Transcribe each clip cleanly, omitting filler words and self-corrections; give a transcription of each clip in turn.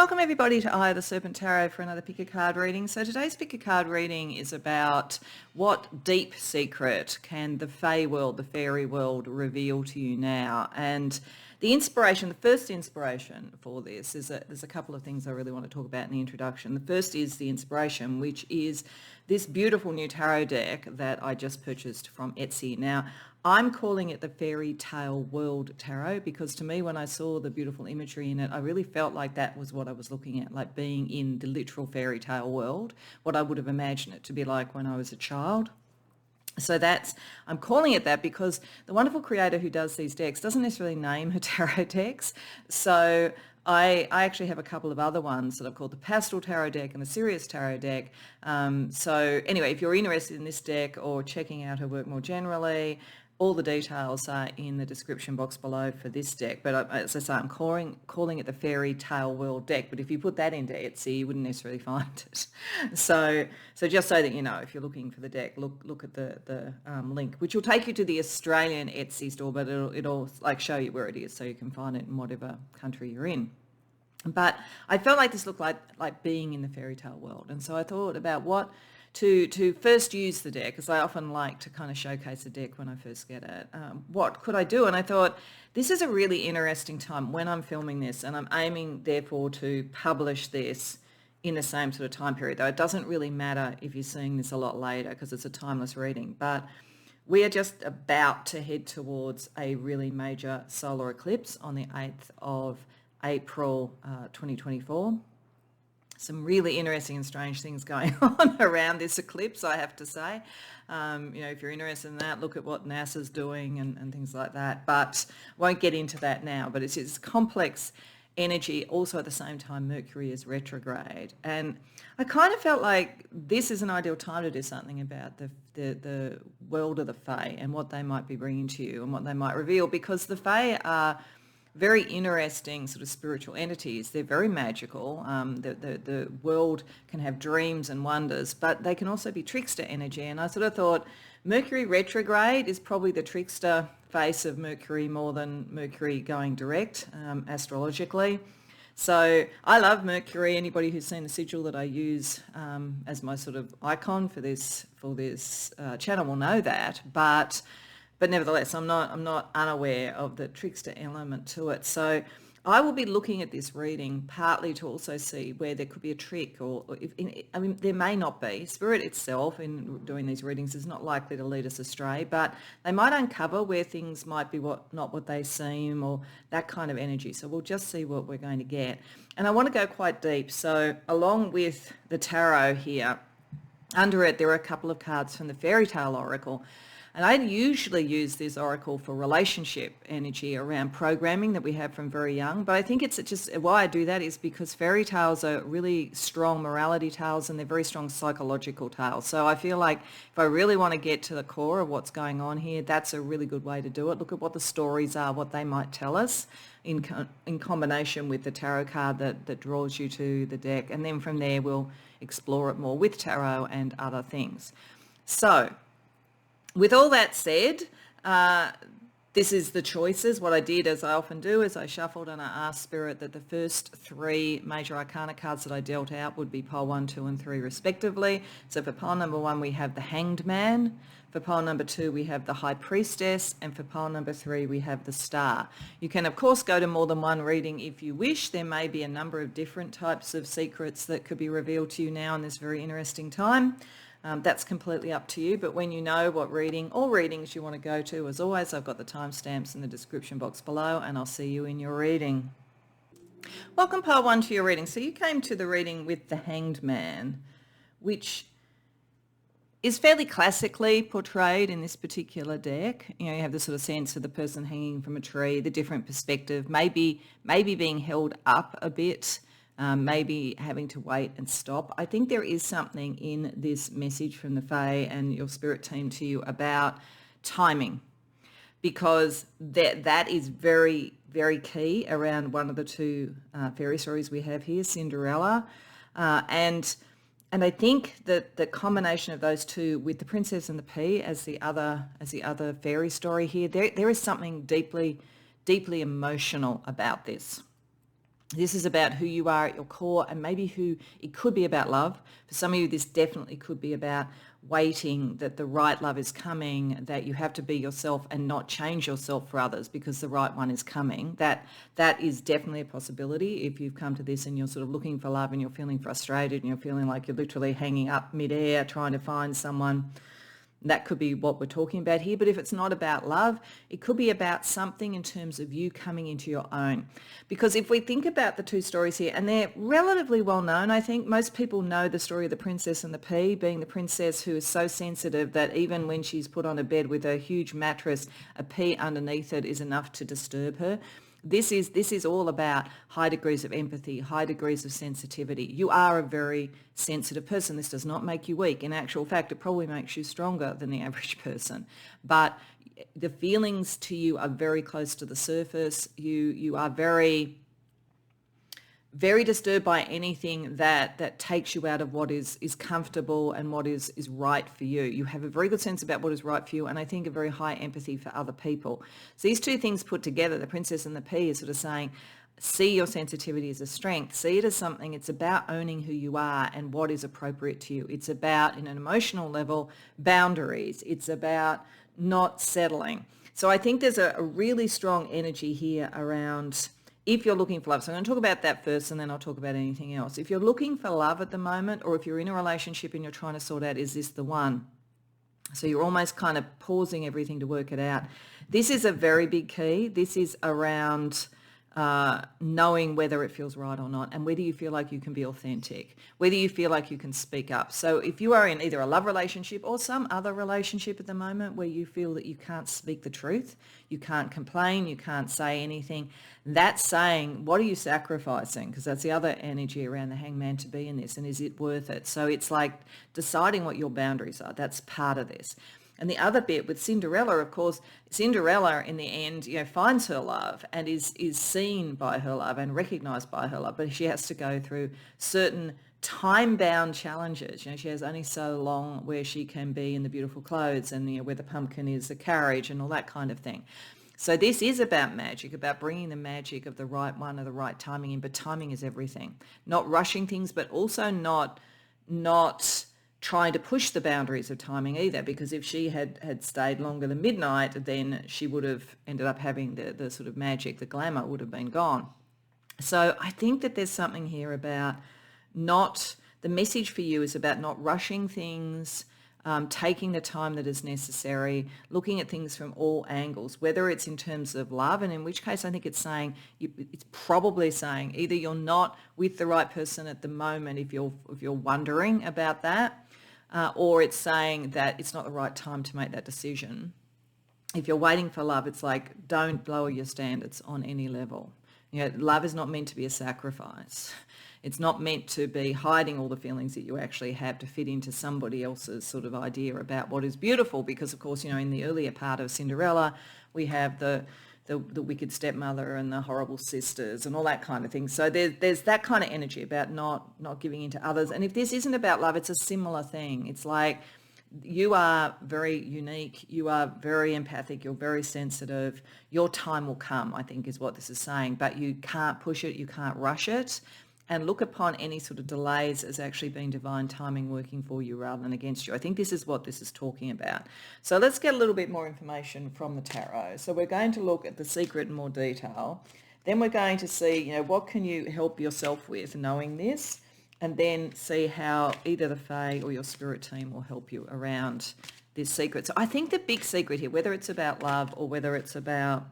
Welcome everybody to Eye of the Serpent Tarot for another pick a card reading. So today's pick a card reading is about what deep secret can the Fae world, the fairy world, reveal to you now. And the first inspiration for this is there's a couple of things I really want to talk about in the introduction. The first is the inspiration, which is this beautiful new tarot deck that I just purchased from Etsy. Now, I'm calling it the Fairy Tale World Tarot because to me, when I saw the beautiful imagery in it, I really felt like that was what I was looking at, like being in the literal fairy tale world, what I would have imagined it to be like when I was a child. So I'm calling it that because the wonderful creator who does these decks doesn't necessarily name her tarot decks. So I actually have a couple of other ones that I've called the Pastel Tarot deck and the Sirius Tarot deck. So anyway, if you're interested in this deck or checking out her work more generally, all the details are in the description box below for this deck. But as I say, I'm calling it the Fairy Tale World deck. But if you put that into Etsy, you wouldn't necessarily find it. So just so that you know, if you're looking for the deck, look at the link, which will take you to the Australian Etsy store, but it'll like show you where it is, so you can find it in whatever country you're in. But I felt like this looked like being in the fairy tale world, and so I thought about what to first use the deck, because I often like to kind of showcase the deck when I first get it. What could I do? And I thought this is a really interesting time when I'm filming this, and I'm aiming therefore to publish this in the same sort of time period, though it doesn't really matter if you're seeing this a lot later because it's a timeless reading. But we are just about to head towards a really major solar eclipse on the 8th of April 2024. Some really interesting and strange things going on around this eclipse, I have to say. If you're interested in that, look at what NASA's doing and things like that. But won't get into that now. But it's complex energy. Also at the same time, Mercury is retrograde. And I kind of felt like this is an ideal time to do something about the world of the Fae and what they might be bringing to you and what they might reveal, because the Fae are very interesting sort of spiritual entities. They're very magical. The world can have dreams and wonders, but they can also be trickster energy. And I sort of thought Mercury retrograde is probably the trickster face of Mercury more than Mercury going direct astrologically. So I love Mercury. Anybody who's seen the sigil that I use as my sort of icon for this channel will know that. But nevertheless, I'm not unaware of the trickster element to it. So I will be looking at this reading partly to also see where there could be a trick, there may not be. Spirit itself in doing these readings is not likely to lead us astray, but they might uncover where things might be not what they seem, or that kind of energy. So we'll just see what we're going to get. And I want to go quite deep. So along with the tarot here, under it there are a couple of cards from the Fairy Tale Oracle. And I usually use this oracle for relationship energy around programming that we have from very young. But I think it's just why I do that is because fairy tales are really strong morality tales and they're very strong psychological tales. So I feel like if I really want to get to the core of what's going on here, that's a really good way to do it. Look at what the stories are, what they might tell us in combination with the tarot card that draws you to the deck. And then from there, we'll explore it more with tarot and other things. So with all that said, this is the choices. What I did, as I often do, is I shuffled and I asked Spirit that the first three major arcana cards that I dealt out would be pile 1, 2 and 3 respectively. So for pile number 1 we have the Hanged Man, for pile number 2 we have the High Priestess, and for pile number 3 we have the Star. You can of course go to more than one reading if you wish. There may be a number of different types of secrets that could be revealed to you now in this very interesting time. That's completely up to you, but when you know what reading or readings you want to go to, as always, I've got the timestamps in the description box below, and I'll see you in your reading. Welcome, pile 1, to your reading. So you came to the reading with the Hanged Man, which is fairly classically portrayed in this particular deck. You have the sort of sense of the person hanging from a tree, the different perspective, maybe being held up a bit, maybe having to wait and stop. I think there is something in this message from the Fae and your spirit team to you about timing, because that is very, very key around one of the two fairy stories we have here, Cinderella. And I think that the combination of those two with the Princess and the Pea as the other fairy story here, there is something deeply, deeply emotional about this. This is about who you are at your core, and maybe who it could be about love. For some of you, this definitely could be about waiting that the right love is coming, that you have to be yourself and not change yourself for others because the right one is coming. That is definitely a possibility if you've come to this and you're sort of looking for love and you're feeling frustrated and you're feeling like you're literally hanging up midair trying to find someone. That could be what we're talking about here. But if it's not about love, it could be about something in terms of you coming into your own. Because if we think about the two stories here, and they're relatively well known, I think most people know the story of the princess and the pea, being the princess who is so sensitive that even when she's put on a bed with a huge mattress, a pea underneath it is enough to disturb her. This is all about high degrees of empathy, high degrees of sensitivity. You are a very sensitive person. This does not make you weak. In actual fact, it probably makes you stronger than the average person. But the feelings to you are very close to the surface. You are very disturbed by anything that takes you out of what is comfortable and what is right for you. You have a very good sense about what is right for you, and I think a very high empathy for other people. So these two things put together, the princess and the pea, is sort of saying, see your sensitivity as a strength. See it as something. It's about owning who you are and what is appropriate to you. It's about, in an emotional level, boundaries. It's about not settling. So I think there's a really strong energy here around if you're looking for love. So I'm going to talk about that first and then I'll talk about anything else. If you're looking for love at the moment, or if you're in a relationship and you're trying to sort out, is this the one? So you're almost kind of pausing everything to work it out. This is a very big key. This is around knowing whether it feels right or not, and whether you feel like you can be authentic, whether you feel like you can speak up. So if you are in either a love relationship or some other relationship at the moment where you feel that you can't speak the truth, you can't complain, you can't say anything, that's saying, what are you sacrificing? Because that's the other energy around the hangman to be in this, and is it worth it? So it's like deciding what your boundaries are. That's part of this. And the other bit with Cinderella, of course, Cinderella in the end, finds her love and is seen by her love and recognised by her love, but she has to go through certain time-bound challenges. She has only so long where she can be in the beautiful clothes and where the pumpkin is the carriage and all that kind of thing. So this is about magic, about bringing the magic of the right one or the right timing in, but timing is everything. Not rushing things, but also not trying to push the boundaries of timing either, because if she had stayed longer than midnight, then she would have ended up having the sort of magic, the glamour would have been gone. So I think that there's something here about the message for you is about not rushing things, taking the time that is necessary, looking at things from all angles, whether it's in terms of love, and in which case I think it's probably saying either you're not with the right person at the moment if you're wondering about that, or it's saying that it's not the right time to make that decision. If you're waiting for love, it's like, don't lower your standards on any level. Love is not meant to be a sacrifice. It's not meant to be hiding all the feelings that you actually have to fit into somebody else's sort of idea about what is beautiful. Because, of course, in the earlier part of Cinderella, we have the wicked stepmother and the horrible sisters and all that kind of thing. So there's that kind of energy about not giving in to others. And if this isn't about love, it's a similar thing. It's like you are very unique, you are very empathic, you're very sensitive. Your time will come, I think, is what this is saying. But you can't push it, you can't rush it. And look upon any sort of delays as actually being divine timing working for you rather than against you. I think this is what this is talking about. So let's get a little bit more information from the tarot. So we're going to look at the secret in more detail. Then we're going to see, what can you help yourself with knowing this, and then see how either the Fae or your spirit team will help you around this secret. So I think the big secret here, whether it's about love or whether it's about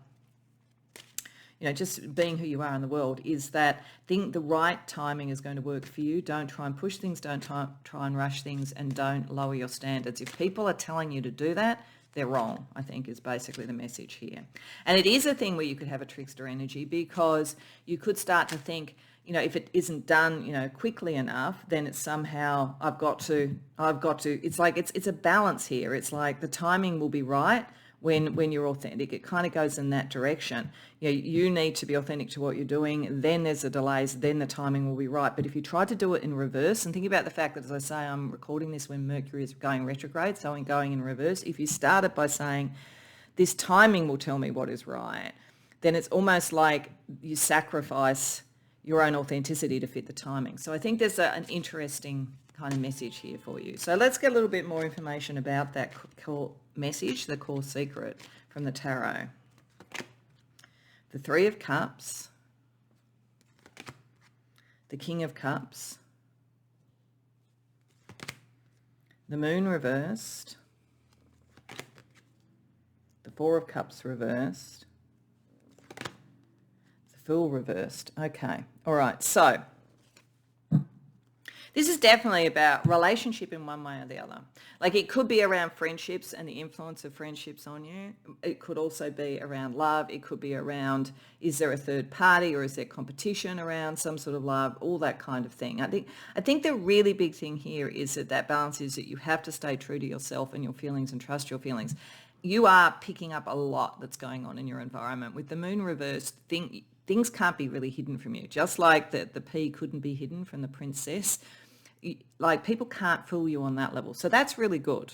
just being who you are in the world, is that the right timing is going to work for you. Don't try and push things, don't try and rush things, and don't lower your standards. If people are telling you to do that, they're wrong, I think, is basically the message here. And it is a thing where you could have a trickster energy, because you could start to think, if it isn't done, quickly enough, then it's somehow I've got to. It's like it's a balance here. It's like the timing will be right when you're authentic. It kind of goes in that direction. You need to be authentic to what you're doing. Then there's the delays. Then the timing will be right. But if you try to do it in reverse, and think about the fact that, as I say, I'm recording this when Mercury is going retrograde, so I'm going in reverse. If you start it by saying, this timing will tell me what is right, then it's almost like you sacrifice your own authenticity to fit the timing. So I think there's an interesting kind of message here for you. So let's get a little bit more information about that core message, the core secret from the tarot. The Three of Cups, the King of Cups, the Moon reversed, the Four of Cups reversed, the Fool reversed. Okay, all right, so this is definitely about relationship in one way or the other. Like it could be around friendships and the influence of friendships on you. It could also be around love. It could be around, is there a third party or is there competition around some sort of love, all that kind of thing. I think the really big thing here is that balance is that you have to stay true to yourself and your feelings and trust your feelings. You are picking up a lot that's going on in your environment. With the Moon reversed, things can't be really hidden from you. Just like the pea couldn't be hidden from the princess. Like people can't fool you on that level. So that's really good.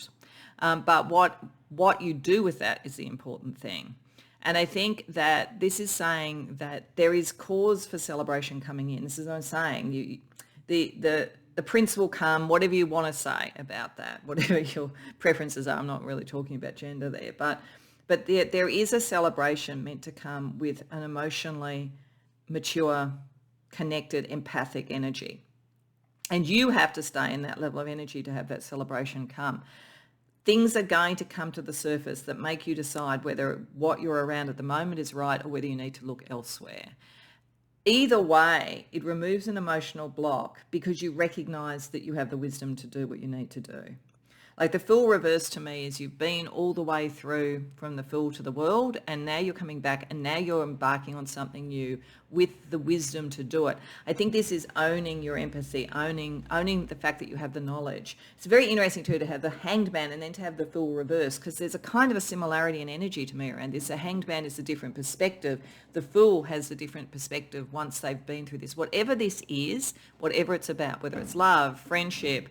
But what you do with that is the important thing. And I think that this is saying that there is cause for celebration coming in. This is what I'm saying. The prince will come, whatever you want to say about that, whatever your preferences are. I'm not really talking about gender there. But there is a celebration meant to come with an emotionally mature, connected, empathic energy. And you have to stay in that level of energy to have that celebration come. Things are going to come to the surface that make you decide whether what you're around at the moment is right or whether you need to look elsewhere. Either way, it removes an emotional block because you recognize that you have the wisdom to do what you need to do. Like the Fool reverse to me is you've been all the way through from the Fool to the World, and now you're coming back and now you're embarking on something new with the wisdom to do it. I think this is owning your empathy, owning the fact that you have the knowledge. It's very interesting too to have the Hanged Man and then to have the Fool reverse, because there's a kind of a similarity in energy to me around this. The Hanged Man is a different perspective. The Fool has a different perspective once they've been through this. Whatever this is, whatever it's about, whether it's love, friendship,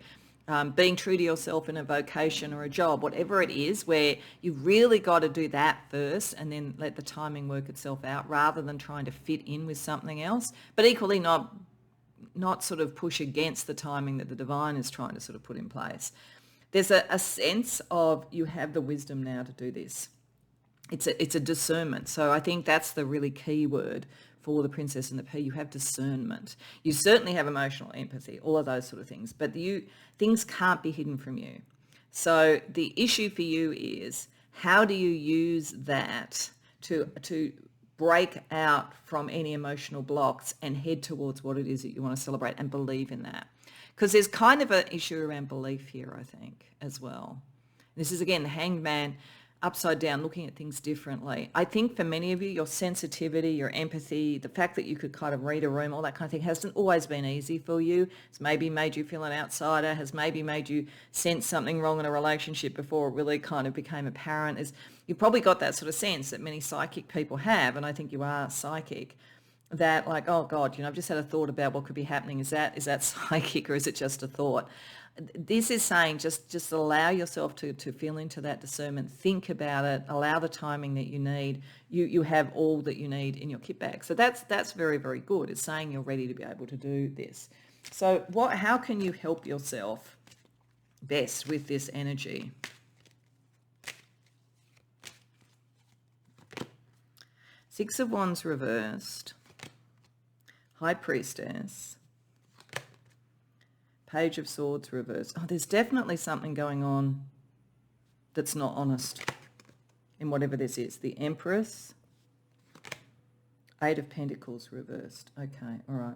being true to yourself in a vocation or a job, whatever it is, where you've really got to do that first and then let the timing work itself out rather than trying to fit in with something else, but equally not sort of push against the timing that the divine is trying to sort of put in place. There's a sense of you have the wisdom now to do this. It's a discernment. So I think that's the really key word for the Princess and the Pea. You have discernment. You certainly have emotional empathy, all of those sort of things, but things can't be hidden from you. So the issue for you is, how do you use that to break out from any emotional blocks and head towards what it is that you want to celebrate and believe in that? Because there's kind of an issue around belief here, I think, as well. This is, again, the Hanged Man, upside down, looking at things differently. I think for many of you, your sensitivity, your empathy, the fact that you could kind of read a room, all that kind of thing hasn't always been easy for you. It's maybe made you feel an outsider, has maybe made you sense something wrong in a relationship before it really kind of became apparent. You've probably got that sort of sense that many psychic people have, and I think you are psychic, that like, oh God, I've just had a thought about what could be happening. Is that psychic or is it just a thought? This is saying just allow yourself to feel into that discernment, think about it, allow the timing that you need. You have all that you need in your kit bag. So that's very, very good. It's saying you're ready to be able to do this. So how can you help yourself best with this energy? Six of Wands reversed, High Priestess, Page of Swords reversed. Oh, there's definitely something going on that's not honest in whatever this is. The Empress, Eight of Pentacles reversed. Okay, all right.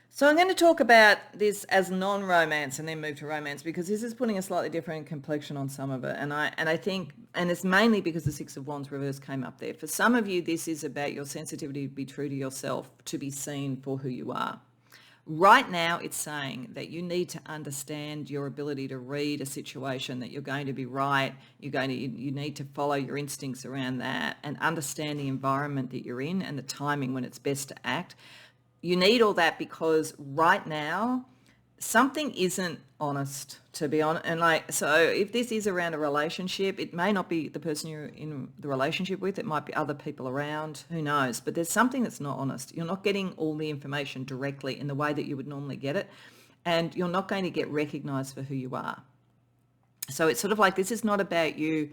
So I'm going to talk about this as non-romance and then move to romance, because this is putting a slightly different complexion on some of it. And I think, and it's mainly because the Six of Wands reverse came up there. For some of you, this is about your sensitivity to be true to yourself, to be seen for who you are. Right now, it's saying that you need to understand your ability to read a situation, that you're going to be right. You need to follow your instincts around that and understand the environment that you're in and the timing when it's best to act. You need all that because right now, something isn't honest, to be honest. And like, so if this is around a relationship, it may not be the person you're in the relationship with. It might be other people around, who knows? But there's something that's not honest. You're not getting all the information directly in the way that you would normally get it. And you're not going to get recognized for who you are. So it's sort of like, this is not about you.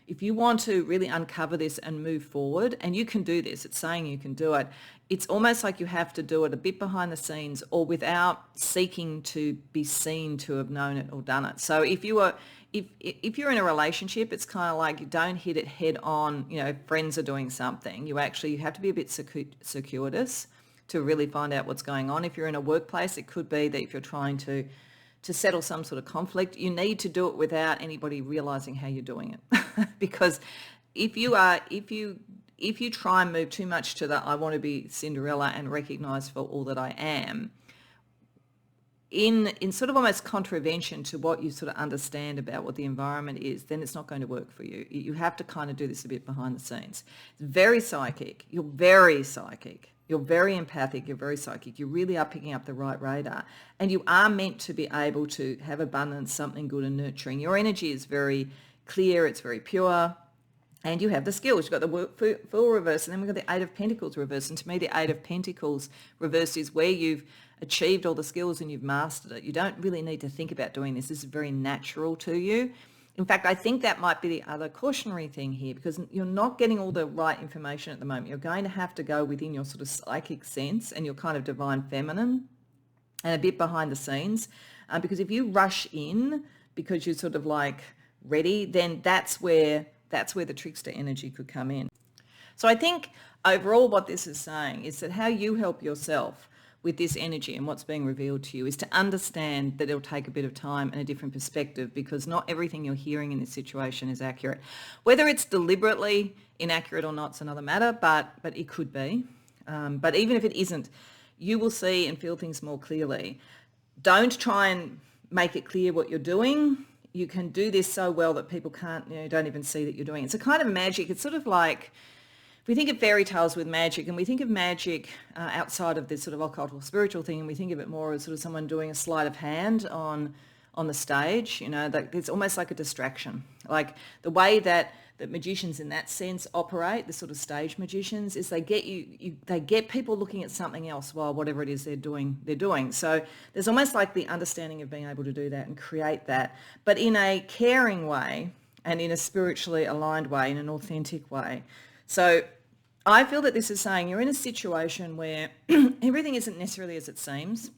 If you want to really uncover this and move forward, and you can do this, it's saying you can do it, it's almost like you have to do it a bit behind the scenes or without seeking to be seen to have known it or done it. So if you're in a relationship, it's kind of like you don't hit it head on, friends are doing something. You have to be a bit circuitous to really find out what's going on. If you're in a workplace, it could be that if you're trying to settle some sort of conflict, you need to do it without anybody realizing how you're doing it. Because if you try and move too much to that, I want to be Cinderella and recognized for all that I am, in sort of almost contravention to what you sort of understand about what the environment is, then it's not going to work for you. You have to kind of do this a bit behind the scenes. It's very psychic. You're very psychic. You're very empathic, you're very psychic, you really are picking up the right radar, and you are meant to be able to have abundance, something good and nurturing. Your energy is very clear, it's very pure, and you have the skills. You've got the Fool reverse, and then we've got the Eight of Pentacles reverse, and to me the Eight of Pentacles reverse is where you've achieved all the skills and you've mastered it. You don't really need to think about doing this. This is very natural to you. In fact, I think that might be the other cautionary thing here, because you're not getting all the right information at the moment. You're going to have to go within your sort of psychic sense and your kind of divine feminine and a bit behind the scenes. Because if you rush in because you're sort of like ready, then that's where the trickster energy could come in. So I think overall what this is saying is that how you help yourself with this energy and what's being revealed to you is to understand that it'll take a bit of time and a different perspective, because not everything you're hearing in this situation is accurate. Whether it's deliberately inaccurate or not is another matter, but it could be. But even if it isn't, you will see and feel things more clearly. Don't try and make it clear what you're doing. You can do this so well that people can't, don't even see that you're doing it. It's a kind of magic. It's sort of like, we think of fairy tales with magic, and we think of magic outside of this sort of occult or spiritual thing, and we think of it more as sort of someone doing a sleight of hand on the stage. It's almost like a distraction. Like the way that magicians in that sense operate, the sort of stage magicians, is they get people looking at something else while whatever it is they're doing. So there's almost like the understanding of being able to do that and create that, but in a caring way and in a spiritually aligned way, in an authentic way. So I feel that this is saying you're in a situation where everything isn't necessarily as it seems.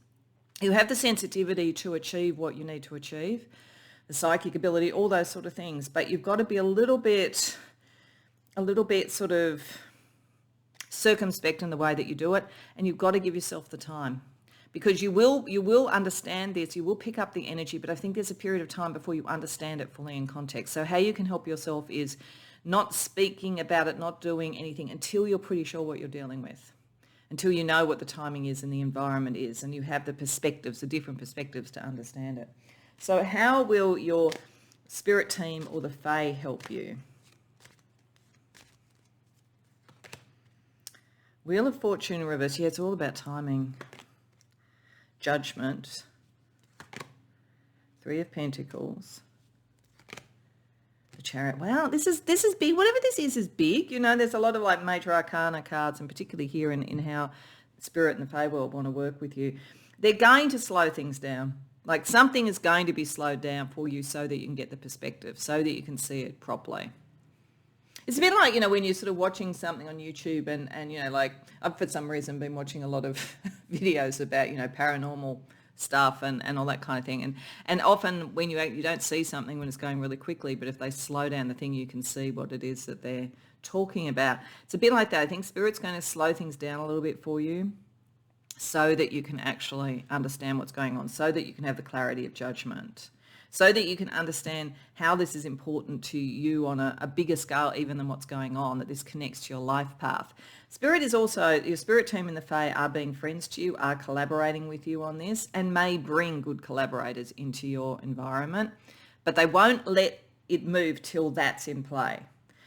You have the sensitivity to achieve what you need to achieve, the psychic ability, all those sort of things, but you've got to be a little bit sort of circumspect in the way that you do it, and you've got to give yourself the time, because you will understand this, you will pick up the energy, but I think there's a period of time before you understand it fully in context. So how you can help yourself is not speaking about it, not doing anything until you're pretty sure what you're dealing with, until you know what the timing is and the environment is, and you have the different perspectives to understand it. So how will your spirit team or the Fae help you? Wheel of Fortune in reverse. Yeah, it's all about timing. Judgment. Three of Pentacles. Chariot. Wow, this is big. Whatever this is big. There's a lot of like major arcana cards, and particularly here in how Spirit and the Fae world want to work with you. They're going to slow things down. Like something is going to be slowed down for you so that you can get the perspective, so that you can see it properly. It's a bit like, when you're sort of watching something on YouTube and like I've for some reason been watching a lot of videos about, paranormal stuff and all that kind of thing. And often when you don't see something when it's going really quickly, but if they slow down the thing, you can see what it is that they're talking about. It's a bit like that. I think Spirit's going to slow things down a little bit for you so that you can actually understand what's going on, so that you can have the clarity of judgment, so that you can understand how this is important to you on a bigger scale even than what's going on, that this connects to your life path. Spirit is also, your spirit team in the Fae are being friends to you, are collaborating with you on this, and may bring good collaborators into your environment, but they won't let it move till that's in play.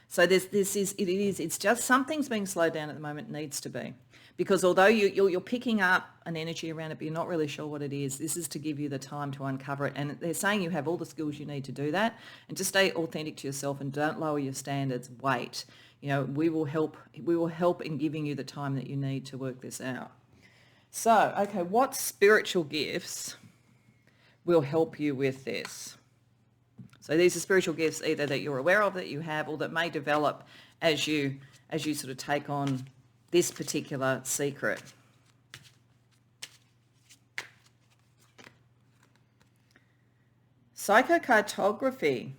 So it's just something's being slowed down at the moment, needs to be. Because although you're picking up an energy around it, but you're not really sure what it is, this is to give you the time to uncover it. And they're saying you have all the skills you need to do that, and just stay authentic to yourself and don't lower your standards. Wait, we will help in giving you the time that you need to work this out. So, okay, what spiritual gifts will help you with this? So these are spiritual gifts either that you're aware of, that you have, or that may develop as you sort of take on this particular secret. Psychocartography.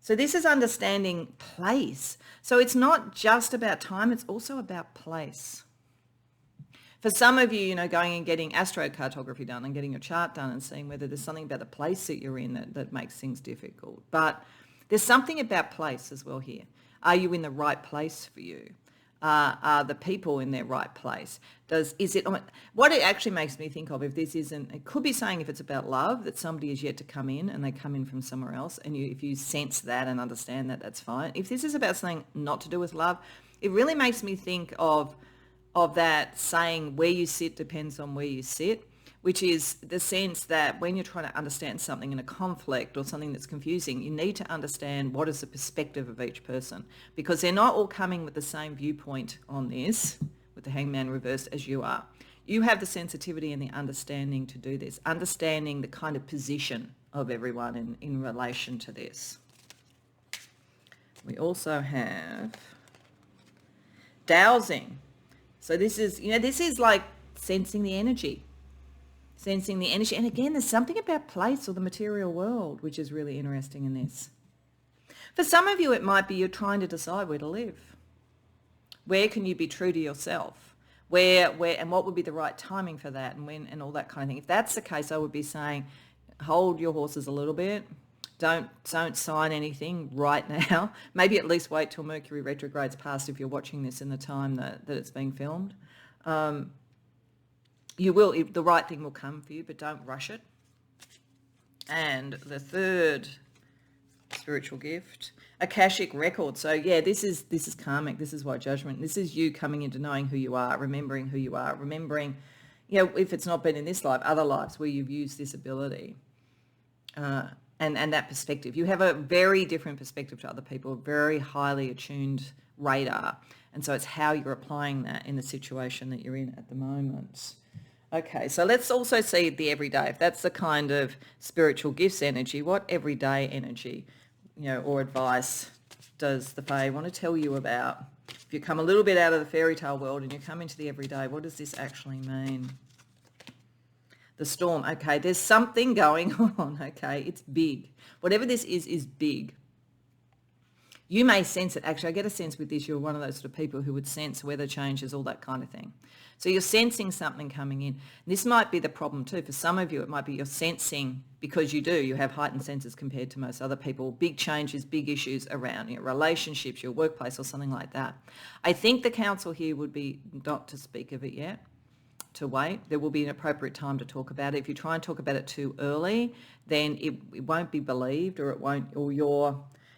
So this is understanding place. So it's not just about time, it's also about place. For some of you, going and getting astrocartography done and getting your chart done and seeing whether there's something about the place that you're in that makes things difficult. But there's something about place as well here. Are you in the right place for you? Are the people in their right place? What it actually makes me think of, if this isn't, it could be saying if it's about love, that somebody is yet to come in and they come in from somewhere else, and if you sense that and understand that, that's fine. If this is about something not to do with love, it really makes me think of that saying, where you sit depends on where you sit, which is the sense that when you're trying to understand something in a conflict or something that's confusing, you need to understand what is the perspective of each person, because they're not all coming with the same viewpoint on this, with the hangman reversed, as you are. You have the sensitivity and the understanding to do this, understanding the kind of position of everyone in relation to this. We also have dowsing. So this is like sensing the energy. And again, there's something about place or the material world, which is really interesting in this. For some of you, it might be you're trying to decide where to live. Where can you be true to yourself? Where, and what would be the right timing for that, and when, and all that kind of thing. If that's the case, I would be saying, hold your horses a little bit. Don't sign anything right now. Maybe at least wait till Mercury retrogrades past if you're watching this in the time that it's being filmed. The right thing will come for you, but don't rush it. And the third spiritual gift, Akashic record. So yeah, this is karmic. This is white judgment. This is you coming into knowing who you are, remembering who you are, remembering, if it's not been in this life, other lives where you've used this ability. And that perspective. You have a very different perspective to other people, a very highly attuned radar. And so it's how you're applying that in the situation that you're in at the moment. Okay, so let's also see the everyday. If that's the kind of spiritual gifts energy, what everyday energy, or advice does the Fae want to tell you about? If you come a little bit out of the fairy tale world and you come into the everyday, what does this actually mean? The storm. Okay, there's something going on. Okay, it's big. Whatever this is big. You may sense it. Actually, I get a sense with this, you're one of those sort of people who would sense weather changes, all that kind of thing. So you're sensing something coming in. This might be the problem too. For some of you, it might be you're sensing, because you have heightened senses compared to most other people, big changes, big issues around your relationships, your workplace, or something like that. I think the counsel here would be not to speak of it yet, to wait. There will be an appropriate time to talk about it. If you try and talk about it too early, then it won't be believed, or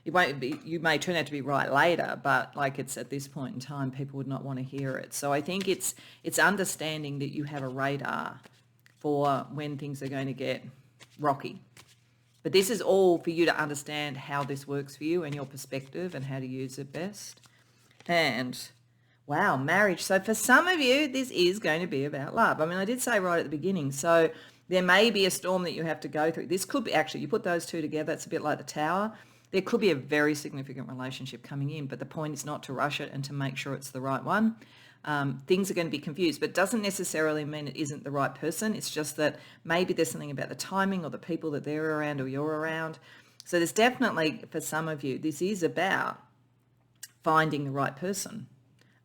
you may turn out to be right later, but like it's at this point in time, people would not want to hear it. So I think it's understanding that you have a radar for when things are going to get rocky. But this is all for you to understand how this works for you and your perspective and how to use it best. And wow, marriage. So for some of you, this is going to be about love. I mean, I did say right at the beginning, so there may be a storm that you have to go through. This could be, actually, you put those two together, it's a bit like the tower. There could be a very significant relationship coming in, but the point is not to rush it and to make sure it's the right one. Things are going to be confused, but it doesn't necessarily mean it isn't the right person. It's just that maybe there's something about the timing or the people that they're around or you're around. So there's definitely, for some of you, this is about finding the right person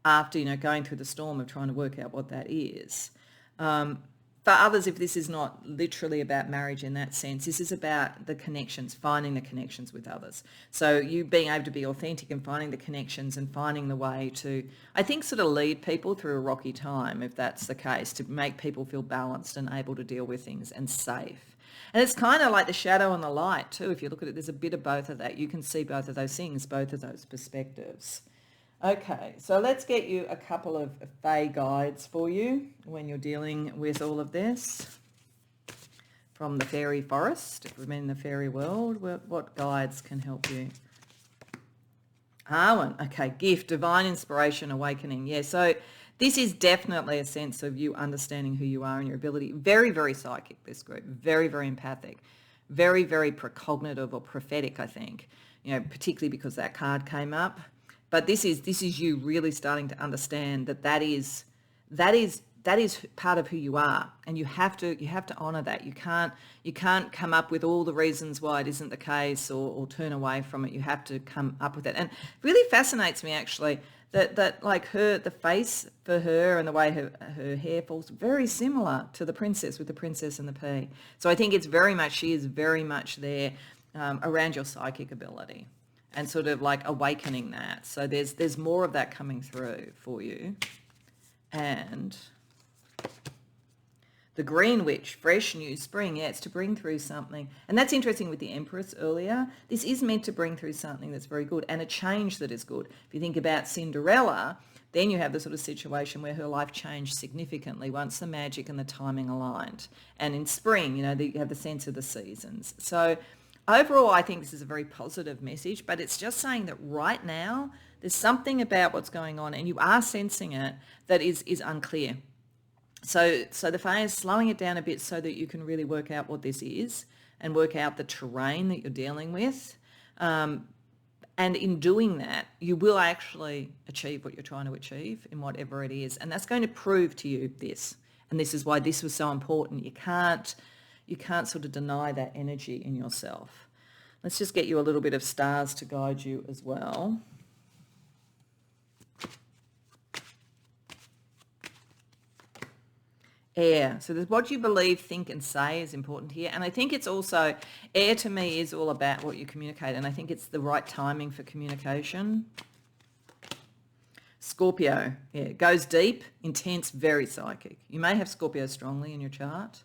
after, going through the storm of trying to work out what that is. For others, if this is not literally about marriage in that sense, this is about the connections, finding the connections with others. So you being able to be authentic and finding the connections and finding the way to, I think, sort of lead people through a rocky time, if that's the case, to make people feel balanced and able to deal with things and safe. And it's kind of like the shadow and the light too. If you look at it, there's a bit of both of that. You can see both of those things, both of those perspectives. Okay, so let's get you a couple of Fae guides for you when you're dealing with all of this. From the fairy forest, if we've been in the fairy world, what guides can help you? One. Okay, gift, divine inspiration, awakening. Yeah, so this is definitely a sense of you understanding who you are and your ability. Very, very psychic, this group. Very, very empathic. Very, very precognitive or prophetic, I think. You know, particularly because that card came up. But this is you really starting to understand that is part of who you are, and you have to honor that. You can't come up with all the reasons why it isn't the case or turn away from it. You have to come up with it. And it really fascinates me actually that like the face for her and the way her hair falls very similar to the princess, with the princess and the P. So I think she is very much there around your psychic ability and sort of like awakening that. So there's more of that coming through for you. And the Green Witch, fresh, new spring. Yeah, it's to bring through something. And that's interesting with the Empress earlier. This is meant to bring through something that's very good and a change that is good. If you think about Cinderella, then you have the sort of situation where her life changed significantly once the magic and the timing aligned. And in spring, you have the sense of the seasons. So overall, I think this is a very positive message, but it's just saying that right now, there's something about what's going on and you are sensing it that is unclear. So the Fae is slowing it down a bit so that you can really work out what this is and work out the terrain that you're dealing with. And in doing that, you will actually achieve what you're trying to achieve in whatever it is. And that's going to prove to you this. And this is why this was so important. You can't sort of deny that energy in yourself. Let's just get you a little bit of stars to guide you as well. Air. So there's what you believe, think and say is important here. And I think it's also, air to me is all about what you communicate. And I think it's the right timing for communication. Scorpio. Yeah, it goes deep, intense, very psychic. You may have Scorpio strongly in your chart.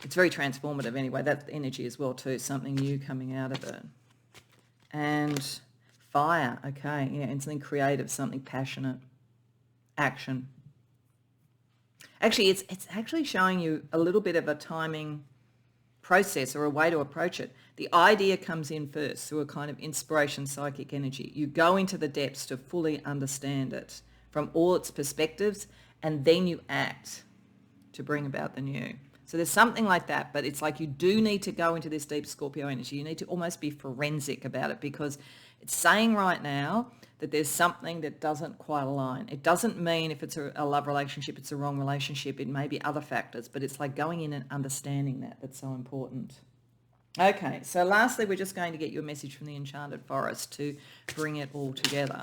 It's very transformative anyway. That's energy as well too, something new coming out of it. And fire. Okay, yeah, and something creative, something passionate. Action. Actually, it's actually showing you a little bit of a timing process or a way to approach it. The idea comes in first through a kind of inspiration, psychic energy. You go into the depths to fully understand it from all its perspectives, and then you act to bring about the new. So there's something like that, but it's like you do need to go into this deep Scorpio energy. You need to almost be forensic about it, because it's saying right now that there's something that doesn't quite align. It doesn't mean if it's a love relationship, it's a wrong relationship. It may be other factors, but it's like going in and understanding that's so important. Okay, so lastly, we're just going to get you a message from the Enchanted Forest to bring it all together.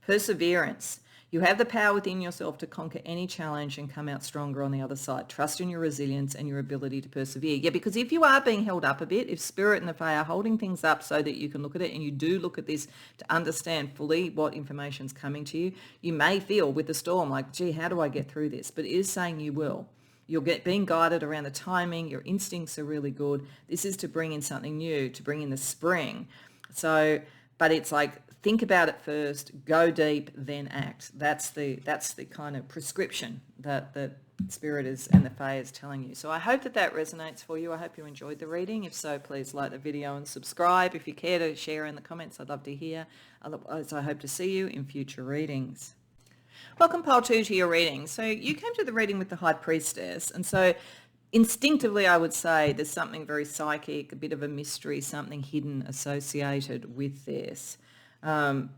Perseverance. You have the power within yourself to conquer any challenge and come out stronger on the other side. Trust in your resilience and your ability to persevere. Yeah, because if you are being held up a bit, if Spirit and the Fae are holding things up so that you can look at it and you do look at this to understand fully what information's coming to you, you may feel with the storm like, gee, how do I get through this? But it is saying you will. You'll get being guided around the timing. Your instincts are really good. This is to bring in something new, to bring in the spring. So, but it's like, think about it first, go deep, then act. That's the kind of prescription that the Spirit is and the Fae is telling you. So I hope that resonates for you. I hope you enjoyed the reading. If so, please like the video and subscribe. If you care to share in the comments, I'd love to hear. Otherwise, I hope to see you in future readings. Welcome, Pile 2, to your reading. So you came to the reading with the High Priestess, and so instinctively I would say there's something very psychic, a bit of a mystery, something hidden associated with this. And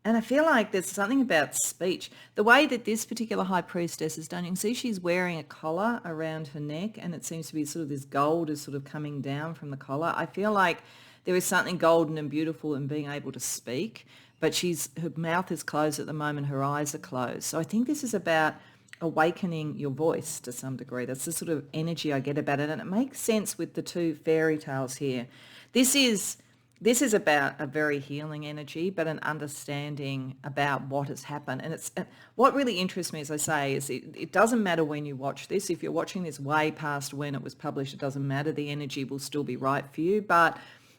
I feel like there's something about speech. The way that this particular High Priestess is done, you can see she's wearing a collar around her neck, and it seems to be sort of this gold is sort of coming down from the collar. I feel like there is something golden and beautiful in being able to speak, but her mouth is closed at the moment, her eyes are closed. So I think this is about awakening your voice to some degree. That's the sort of energy I get about it, and it makes sense with the two fairy tales here. This is This is about a very healing energy, but an understanding about what has happened. And it's what really interests me, as I say, is it doesn't matter when you watch this. If you're watching this way past when it was published, it doesn't matter. The energy will still be right for you. But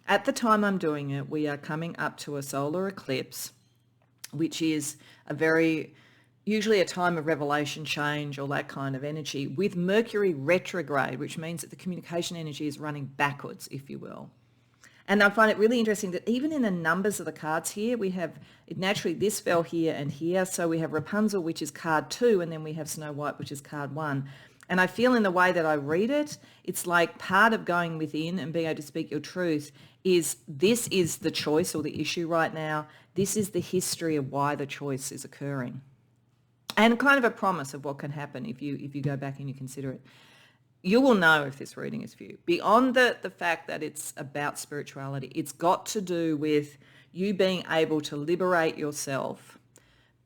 at the time I'm doing it, we are coming up to a solar eclipse, which is usually a time of revelation, change, all that kind of energy, with Mercury retrograde, which means that the communication energy is running backwards, if you will. And I find it really interesting that even in the numbers of the cards here, we have, naturally this fell here and here. So we have Rapunzel, which is card 2, and then we have Snow White, which is card 1. And I feel in the way that I read it, it's like part of going within and being able to speak your truth is this is the choice or the issue right now. This is the history of why the choice is occurring. And kind of a promise of what can happen if you go back and you consider it. You will know if this reading is for you. Beyond the fact that it's about spirituality, it's got to do with you being able to liberate yourself,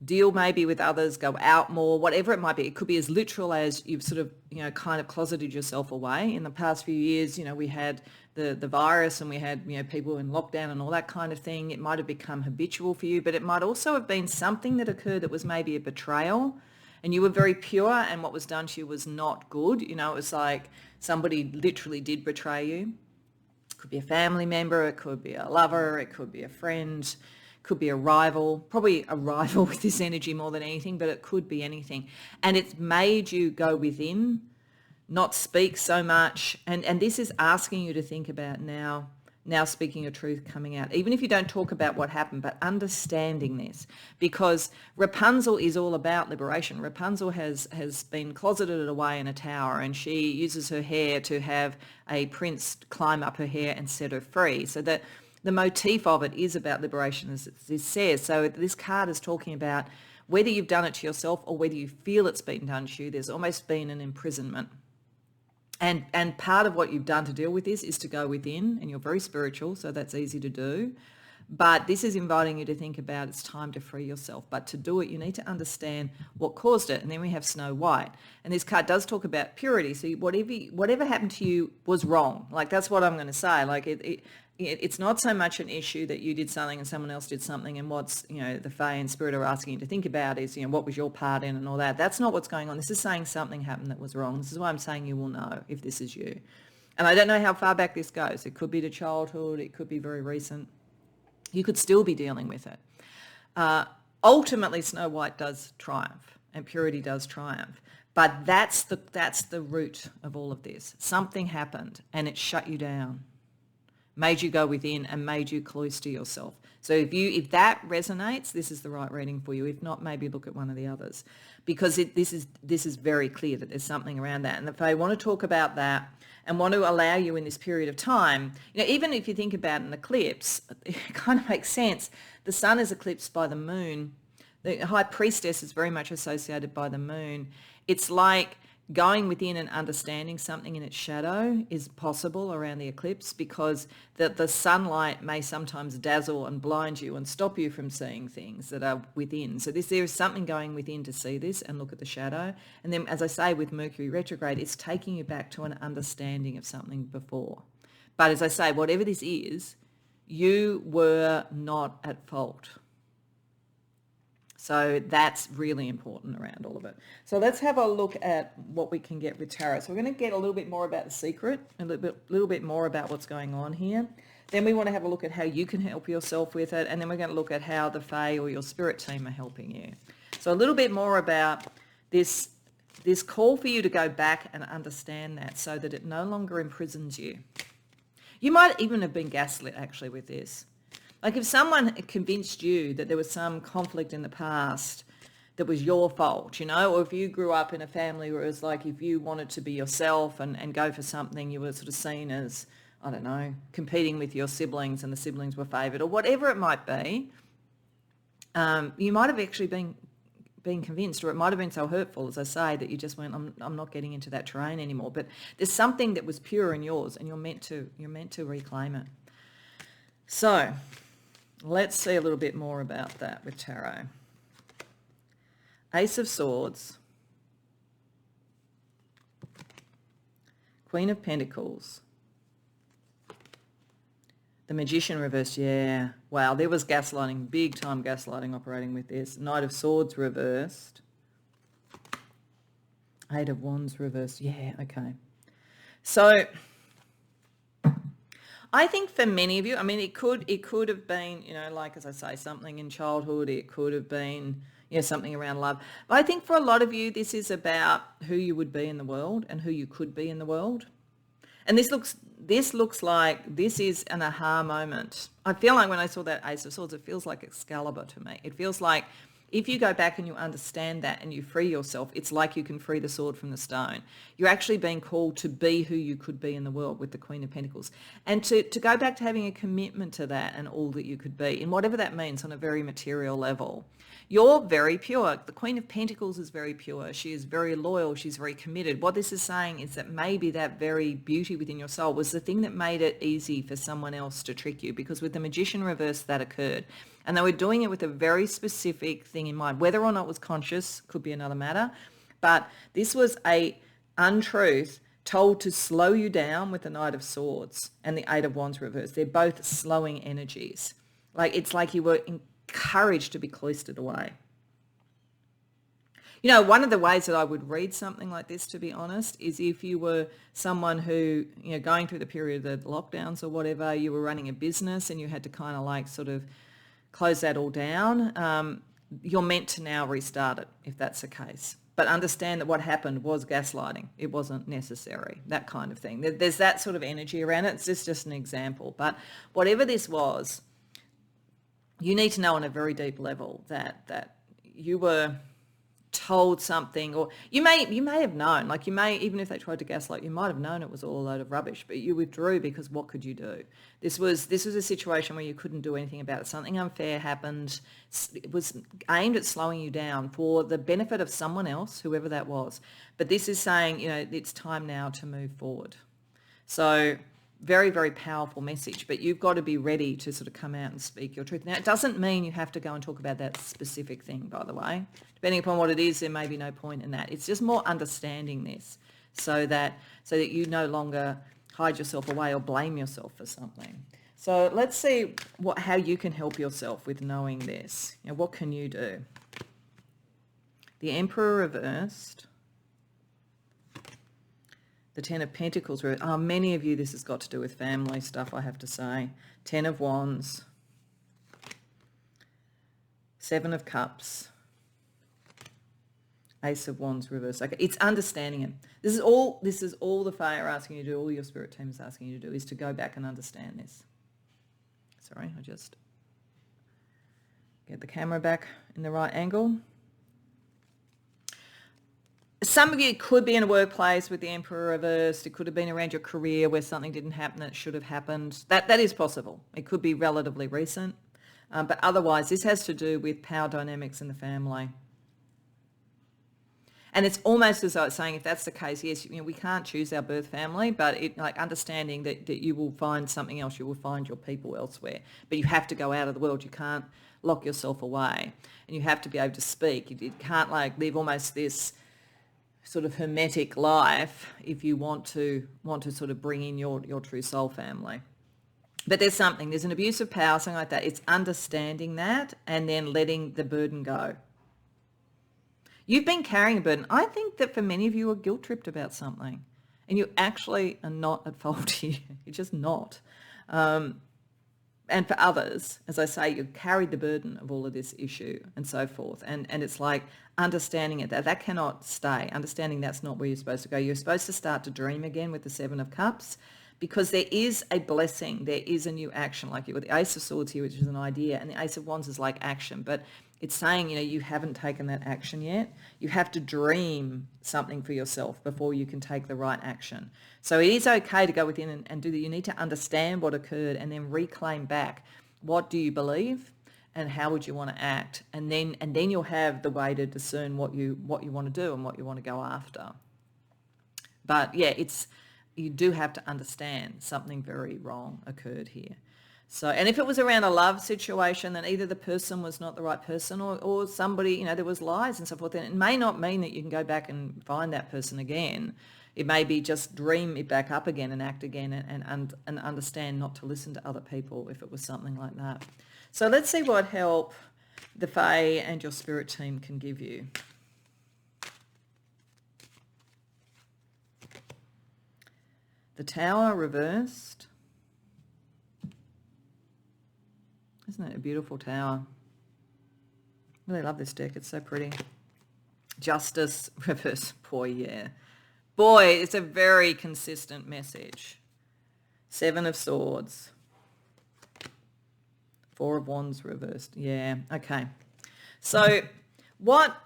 deal maybe with others, go out more, whatever it might be. It could be as literal as you've sort of, kind of closeted yourself away. In the past few years, we had the virus and we had, people in lockdown and all that kind of thing. It might have become habitual for you, but it might also have been something that occurred that was maybe a betrayal. And you were very pure and what was done to you was not good. It was like somebody literally did betray you. It could be a family member, it could be a lover, it could be a friend, it could be a rival, probably a rival with this energy more than anything, but it could be anything. And it's made you go within, not speak so much. And this is asking you to think about now speaking your truth, coming out, even if you don't talk about what happened, but understanding this, because Rapunzel is all about liberation. Rapunzel has been closeted away in a tower and she uses her hair to have a prince climb up her hair and set her free. So that the motif of it is about liberation, as it says. So this card is talking about whether you've done it to yourself or whether you feel it's been done to you. There's almost been an imprisonment. And part of what you've done to deal with this is to go within, and you're very spiritual, so that's easy to do. But this is inviting you to think about it's time to free yourself. But to do it, you need to understand what caused it. And then we have Snow White. And this card does talk about purity. So whatever happened to you was wrong. Like, that's what I'm going to say. Like, it's not so much an issue that you did something and someone else did something, and what's, the Fae and Spirit are asking you to think about is, what was your part in and all that. That's not what's going on. This is saying something happened that was wrong. This is why I'm saying you will know if this is you. And I don't know how far back this goes. It could be to childhood. It could be very recent. You could still be dealing with it. Ultimately, Snow White does triumph and purity does triumph. But that's the root of all of this. Something happened and it shut you down, made you go within and made you close to yourself. So if that resonates, this is the right reading for you. If not, maybe look at one of the others, because this is very clear that there's something around that. And if I want to talk about that and want to allow you in this period of time, even if you think about an eclipse, it kind of makes sense. The sun is eclipsed by the moon. The high priestess is very much associated by the moon. It's like going within and understanding something in its shadow is possible around the eclipse, because the sunlight may sometimes dazzle and blind you and stop you from seeing things that are within. So there is something going within to see this and look at the shadow. And then, as I say, with Mercury retrograde, it's taking you back to an understanding of something before. But as I say, whatever this is, you were not at fault. So that's really important around all of it. So let's have a look at what we can get with tarot. So we're going to get a little bit more about the secret, a little bit more about what's going on here. Then we want to have a look at how you can help yourself with it. And then we're going to look at how the Fae or your spirit team are helping you. So a little bit more about this call for you to go back and understand that, so that it no longer imprisons you. You might even have been gaslit actually with this. Like, if someone convinced you that there was some conflict in the past that was your fault, or if you grew up in a family where it was like, if you wanted to be yourself and go for something, you were sort of seen as, I don't know, competing with your siblings and the siblings were favoured, or whatever it might be, you might have actually been convinced, or it might have been so hurtful, as I say, that you just went, I'm not getting into that terrain anymore. But there's something that was pure in yours, and you're meant to reclaim it. So let's see a little bit more about that with tarot. Ace of Swords, Queen of Pentacles, The Magician reversed, yeah. Wow, there was gaslighting, big time gaslighting operating with this. Knight of Swords reversed. Eight of Wands reversed, yeah, okay. So I think for many of you, I mean, it could have been, like as I say, something in childhood. It could have been, something around love. But I think for a lot of you, this is about who you would be in the world and who you could be in the world. And this looks like this is an aha moment. I feel like when I saw that Ace of Swords, it feels like Excalibur to me. It feels like if you go back and you understand that and you free yourself, it's like you can free the sword from the stone. You're actually being called to be who you could be in the world with the Queen of Pentacles. And to go back to having a commitment to that and all that you could be, in whatever that means on a very material level. You're very pure. The Queen of Pentacles is very pure. She is very loyal. She's very committed. What this is saying is that maybe that very beauty within your soul was the thing that made it easy for someone else to trick you, because with the Magician reverse that occurred. And they were doing it with a very specific thing in mind. Whether or not it was conscious could be another matter. But this was a untruth told to slow you down with the Knight of Swords and the Eight of Wands reverse. They're both slowing energies. It's like you were encouraged to be cloistered away. One of the ways that I would read something like this, to be honest, is if you were someone who, going through the period of the lockdowns or whatever, you were running a business and you had to kind of sort of close that all down. You're meant to now restart it if that's the case. But understand that what happened was gaslighting. It wasn't necessary, that kind of thing. There's that sort of energy around it. It's just an example. But whatever this was, you need to know on a very deep level that you were told something, or you may have known, even if they tried to gaslight, you might have known it was all a load of rubbish, but you withdrew because what could you do? This was a situation where you couldn't do anything about it. Something unfair happened. It was aimed at slowing you down for the benefit of someone else, whoever that was. But this is saying, it's time now to move forward. So very, very powerful message, but you've got to be ready to sort of come out and speak your truth. Now, it doesn't mean you have to go and talk about that specific thing, by the way. Depending upon what it is, there may be no point in that. It's just more understanding this so that you no longer hide yourself away or blame yourself for something. So let's see how you can help yourself with knowing this. What can you do? The Emperor reversed. The Ten of Pentacles. Many of you, this has got to do with family stuff, I have to say. Ten of Wands. Seven of Cups. Ace of Wands reverse. Okay, it's understanding it. This is all the Fae are asking you to do, all your spirit team is asking you to do, is to go back and understand this. Sorry, I just get the camera back in the right angle. Some of you could be in a workplace with the Emperor reversed. It could have been around your career where something didn't happen that should have happened. That is possible. It could be relatively recent. But otherwise, this has to do with power dynamics in the family. And it's almost as though it's saying, if that's the case, yes, we can't choose our birth family, but understanding that you will find something else, you will find your people elsewhere. But you have to go out of the world. You can't lock yourself away. And you have to be able to speak. You can't live almost this sort of hermetic life if you want to sort of bring in your true soul family. But there's an abuse of power, something like that. It's understanding that and then letting the burden go. You've been carrying a burden. I think that for many of you are guilt tripped about something and you actually are not at fault here. You're just not. And for others, as I say, you've carried the burden of all of this issue and so forth. And it's like understanding it, that cannot stay. Understanding that's not where you're supposed to go. You're supposed to start to dream again with the Seven of Cups, because there is a blessing. There is a new action. Like with the Ace of Swords here, which is an idea, and the Ace of Wands is like action. But it's saying, you haven't taken that action yet. You have to dream something for yourself before you can take the right action. So it is okay to go within and do that. You need to understand what occurred and then reclaim back. What do you believe and how would you want to act? And then you'll have the way to discern what you want to do and what you want to go after. But yeah, you do have to understand something very wrong occurred here. So, and if it was around a love situation, then either the person was not the right person or somebody, there was lies and so forth. And it may not mean that you can go back and find that person again. It may be just dream it back up again and act again and understand not to listen to other people if it was something like that. So let's see what help the Fae and your spirit team can give you. The Tower reversed. Isn't it a beautiful tower? I really love this deck. It's so pretty. Justice reverse. Boy, yeah. Boy, it's a very consistent message. 7 of Swords. 4 of Wands reversed. Yeah, okay. So what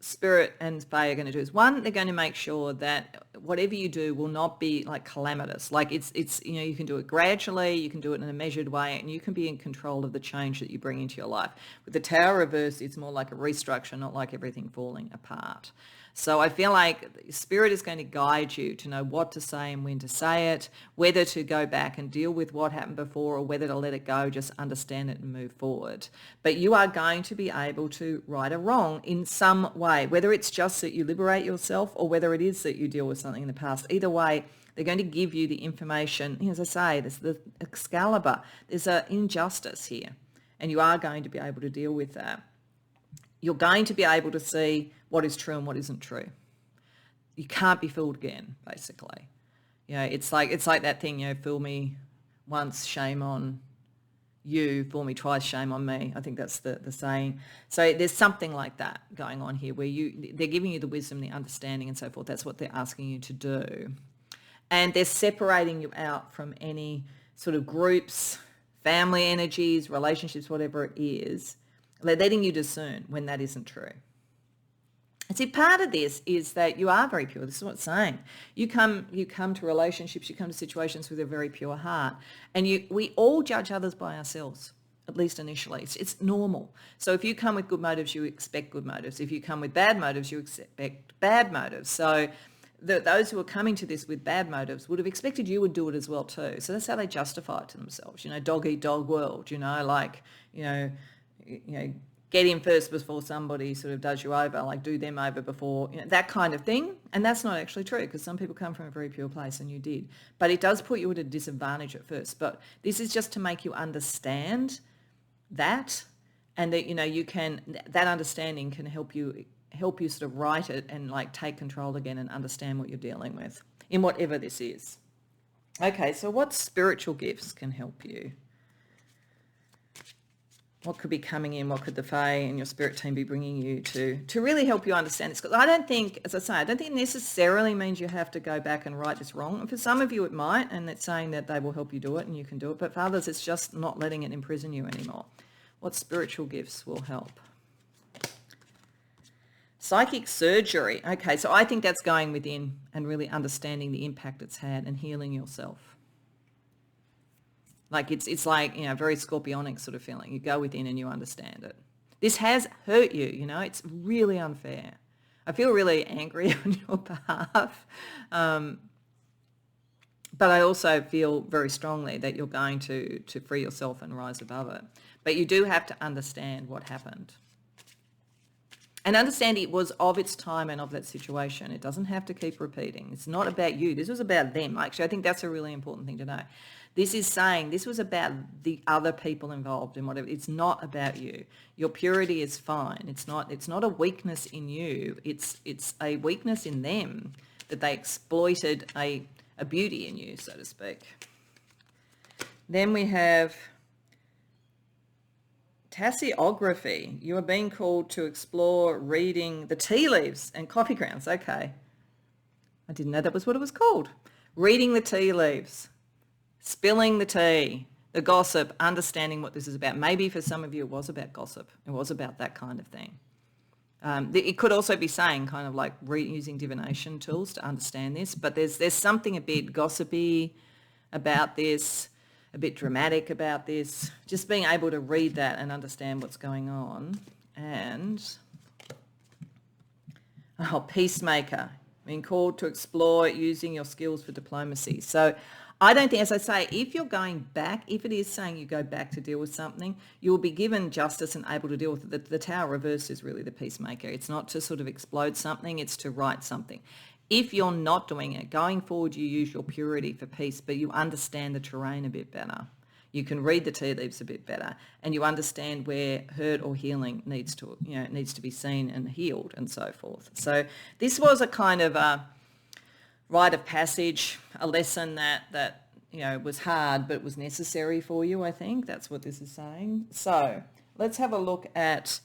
Spirit and Fae are going to do is, one, they're going to make sure that whatever you do will not be like calamitous. Like it's you can do it gradually, you can do it in a measured way, and you can be in control of the change that you bring into your life. With the Tower reversed, it's more like a restructure, not like everything falling apart. So I feel like Spirit is going to guide you to know what to say and when to say it, whether to go back and deal with what happened before or whether to let it go, just understand it and move forward. But you are going to be able to right a wrong in some way, whether it's just that you liberate yourself or whether it is that you deal with something in the past. Either way, they're going to give you the information. As I say, there's the Excalibur. There's an injustice here, and you are going to be able to deal with that. You're going to be able to see what is true and what isn't true. You can't be fooled again, basically. It's like that thing, fool me once, shame on you, fool me twice, shame on me. I think that's the saying. So there's something like that going on here where they're giving you the wisdom, the understanding and so forth. That's what they're asking you to do. And they're separating you out from any sort of groups, family energies, relationships, whatever it is. They're letting you discern when that isn't true. And see, part of this is that you are very pure. This is what it's saying. You come to relationships, you come to situations with a very pure heart. And we all judge others by ourselves, at least initially. It's normal. So if you come with good motives, you expect good motives. If you come with bad motives, you expect bad motives. So those who are coming to this with bad motives would have expected you would do it as well too. So that's how they justify it to themselves. Dog eat dog world, get in first before somebody sort of does you over, like do them over before, that kind of thing. And that's not actually true because some people come from a very pure place and you did. But it does put you at a disadvantage at first. But this is just to make you understand that, and that, that understanding can help you sort of write it and like take control again and understand what you're dealing with in whatever this is. Okay, so what spiritual gifts can help you? What could be coming in? What could the Fae and your spirit team be bringing you to really help you understand this? Because I don't think, as I say, I don't think it necessarily means you have to go back and right this wrong. And for some of you it might, and it's saying that they will help you do it and you can do it. But for others, it's just not letting it imprison you anymore. What spiritual gifts will help? Psychic surgery. Okay, so I think that's going within and really understanding the impact it's had and healing yourself. Like it's like, very scorpionic sort of feeling. You go within and you understand it. This has hurt you, it's really unfair. I feel really angry on your behalf. But I also feel very strongly that you're going to free yourself and rise above it. But you do have to understand what happened. And understand it was of its time and of that situation. It doesn't have to keep repeating. It's not about you. This was about them. Actually, I think that's a really important thing to know. This is saying this was about the other people involved in whatever. It's not about you. Your purity is fine. It's not a weakness in you. It's a weakness in them that they exploited a beauty in you, so to speak. Then we have Tasseography. You are being called to explore reading the tea leaves and coffee grounds. Okay. I didn't know that was what it was called. Reading the tea leaves, spilling the tea, the gossip, understanding what this is about. Maybe for some of you it was about gossip. It was about that kind of thing. It could also be saying kind of like using divination tools to understand this, but there's something a bit gossipy about this, a bit dramatic about this, just being able to read that and understand what's going on. And, peacemaker, being called to explore using your skills for diplomacy. So I don't think, as I say, if you're going back, if it is saying you go back to deal with something, you will be given justice and able to deal with it. The Tower reversed is really the peacemaker. It's not to sort of explode something, it's to right something. If you're not doing it, going forward, you use your purity for peace, but you understand the terrain a bit better. You can read the tea leaves a bit better, and you understand where hurt or healing needs to be seen and healed and so forth. So this was a kind of a rite of passage, a lesson that was hard but was necessary for you, I think. That's what this is saying. So let's have a look at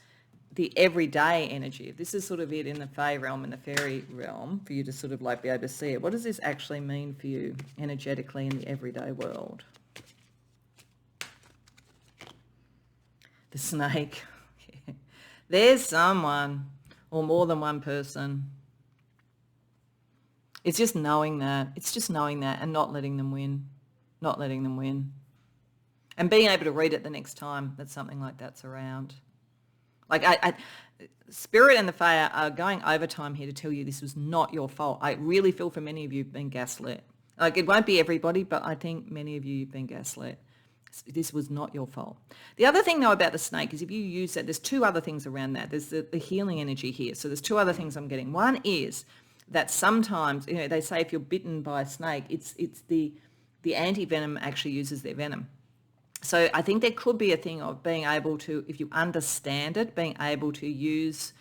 the everyday energy. This is sort of it in the Fae realm and the Fairy realm for you to sort of be able to see it. What does this actually mean for you energetically in the everyday world? The snake. There's someone or more than one person. It's just knowing that. It's just knowing that and not letting them win. Not letting them win. And being able to read it the next time that something like that's around. Like Spirit and the Fae are going overtime here to tell you this was not your fault. I really feel for many of you you've been gaslit. Like it won't be everybody, but I think many of you you've been gaslit. This was not your fault. The other thing, though, about the snake is if you use that, there's two other things around that. There's the healing energy here. So there's two other things I'm getting. One is that sometimes, they say if you're bitten by a snake, it's the anti-venom actually uses their venom. So I think there could be a thing of being able to, if you understand it, being able to use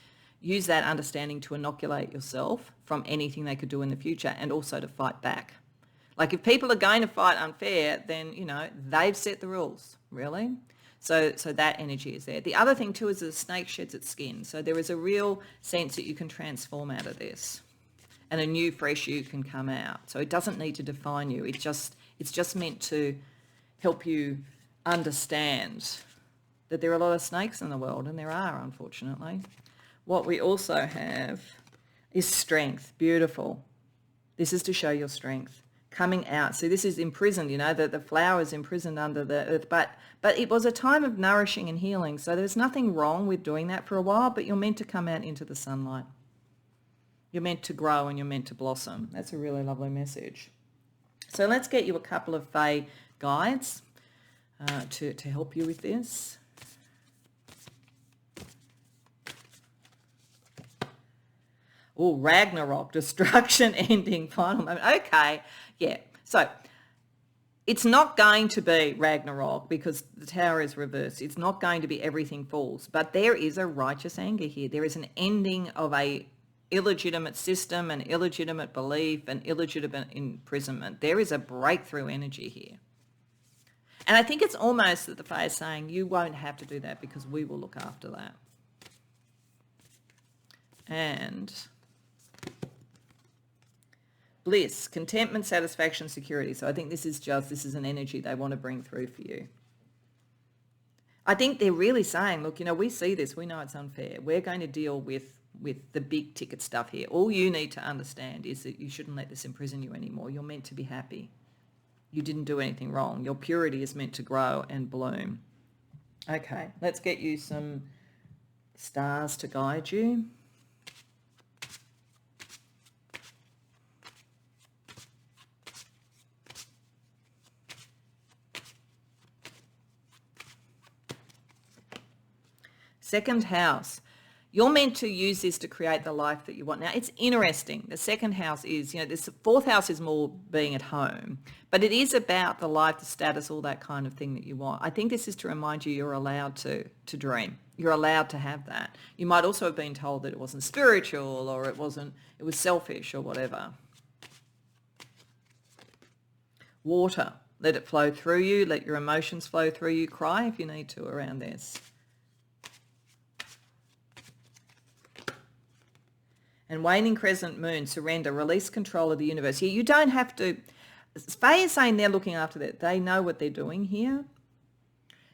that understanding to inoculate yourself from anything they could do in the future and also to fight back. Like if people are going to fight unfair, then, they've set the rules, really. So that energy is there. The other thing too is the snake sheds its skin. So there is a real sense that you can transform out of this and a new fresh you can come out. So it doesn't need to define you. It's just meant to help you understand that there are a lot of snakes in the world, and there are, unfortunately. What we also have is strength. Beautiful. This is to show your strength. Coming out. So this is imprisoned, the flower is imprisoned under the earth, but it was a time of nourishing and healing. So there's nothing wrong with doing that for a while, but you're meant to come out into the sunlight. You're meant to grow and you're meant to blossom. That's a really lovely message. So let's get you a couple of Fae guides to help you with this. Oh, Ragnarok, destruction, ending, final moment. Okay, yeah. So it's not going to be Ragnarok because the tower is reversed. It's not going to be everything falls. But there is a righteous anger here. There is an ending of a illegitimate system, an illegitimate belief, an illegitimate imprisonment. There is a breakthrough energy here. And I think it's almost that the Fae is saying, you won't have to do that because we will look after that. And bliss, contentment, satisfaction, security. So I think this is an energy they want to bring through for you. I think they're really saying, look, we see this, we know it's unfair. We're going to deal with the big ticket stuff here. All you need to understand is that you shouldn't let this imprison you anymore. You're meant to be happy. You didn't do anything wrong. Your purity is meant to grow and bloom. Okay, let's get you some stars to guide you. Second house. You're meant to use this to create the life that you want. Now, it's interesting. The second house is, this fourth house is more being at home, but it is about the life, the status, all that kind of thing that you want. I think this is to remind you you're allowed to dream. You're allowed to have that. You might also have been told that it wasn't spiritual or it was selfish or whatever. Water. Let it flow through you. Let your emotions flow through you. Cry if you need to around this. And waning crescent moon, surrender, release control of the universe. Here, you don't have to. Fae is saying they're looking after that. They know what they're doing here.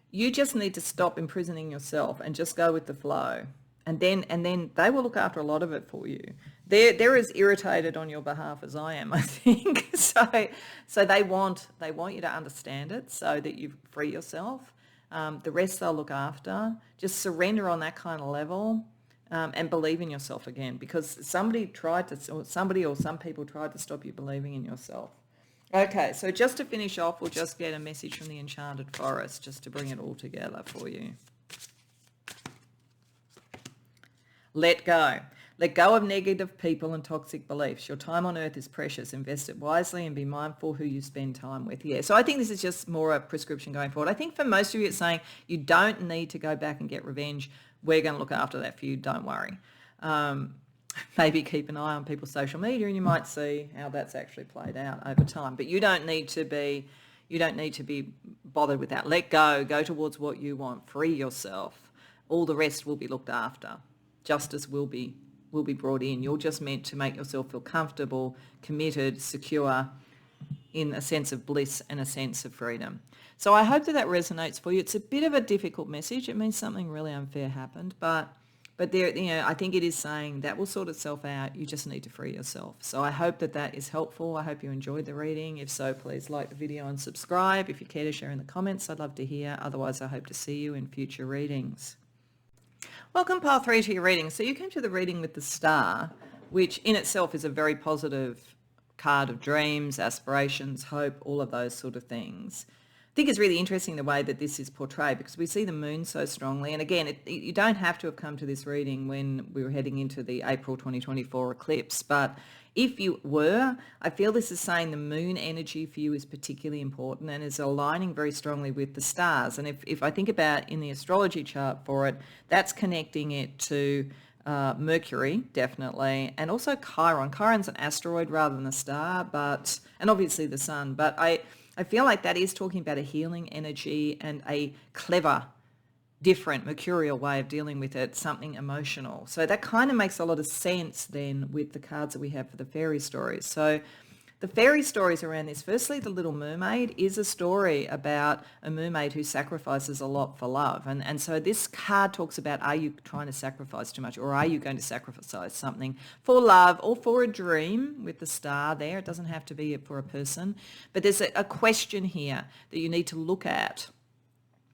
You just need to stop imprisoning yourself and just go with the flow. And then they will look after a lot of it for you. They're as irritated on your behalf as I am, I think. So they want you to understand it so that you free yourself. The rest they'll look after. Just surrender on that kind of level. And believe in yourself again, because some people tried to stop you believing in yourself. Okay, so just to finish off, we'll just get a message from the Enchanted Forest just to bring it all together for you. Let go. Let go of negative people and toxic beliefs. Your time on earth is precious. Invest it wisely and be mindful who you spend time with. Yeah, so I think this is just more a prescription going forward. I think for most of you it's saying you don't need to go back and get revenge. We're going to look after that for you. Don't worry. Maybe keep an eye on people's social media and you might see how that's actually played out over time. But you don't need to be bothered with that. Let go. Go towards what you want. Free yourself. All the rest will be looked after. Justice will be brought in. You're just meant to make yourself feel comfortable, committed, secure, in a sense of bliss and a sense of freedom. So I hope that resonates for you. It's a bit of a difficult message. It means something really unfair happened, but there, I think it is saying that will sort itself out. You just need to free yourself. So I hope that is helpful. I hope you enjoyed the reading. If so, please like the video and subscribe. If you care to share in the comments, I'd love to hear. Otherwise, I hope to see you in future readings. Welcome, Pile 3, to your reading. So you came to the reading with the Star, which in itself is a very positive card of dreams, aspirations, hope, all of those sort of things. I think it's really interesting the way that this is portrayed because we see the moon so strongly. And again, you don't have to have come to this reading when we were heading into the April 2024 eclipse, but if you were, I feel this is saying the moon energy for you is particularly important and is aligning very strongly with the stars. And if I think about in the astrology chart for it, that's connecting it to Mercury, definitely, and also Chiron. Chiron's an asteroid rather than a star, and obviously the sun. But I feel like that is talking about a healing energy and a clever, different mercurial way of dealing with it, something emotional. So that kind of makes a lot of sense then with the cards that we have for the fairy stories. So the fairy stories around this, firstly, The Little Mermaid is a story about a mermaid who sacrifices a lot for love. And so this card talks about, are you trying to sacrifice too much, or are you going to sacrifice something for love or for a dream with the star there? It doesn't have to be for a person. But there's a question here that you need to look at.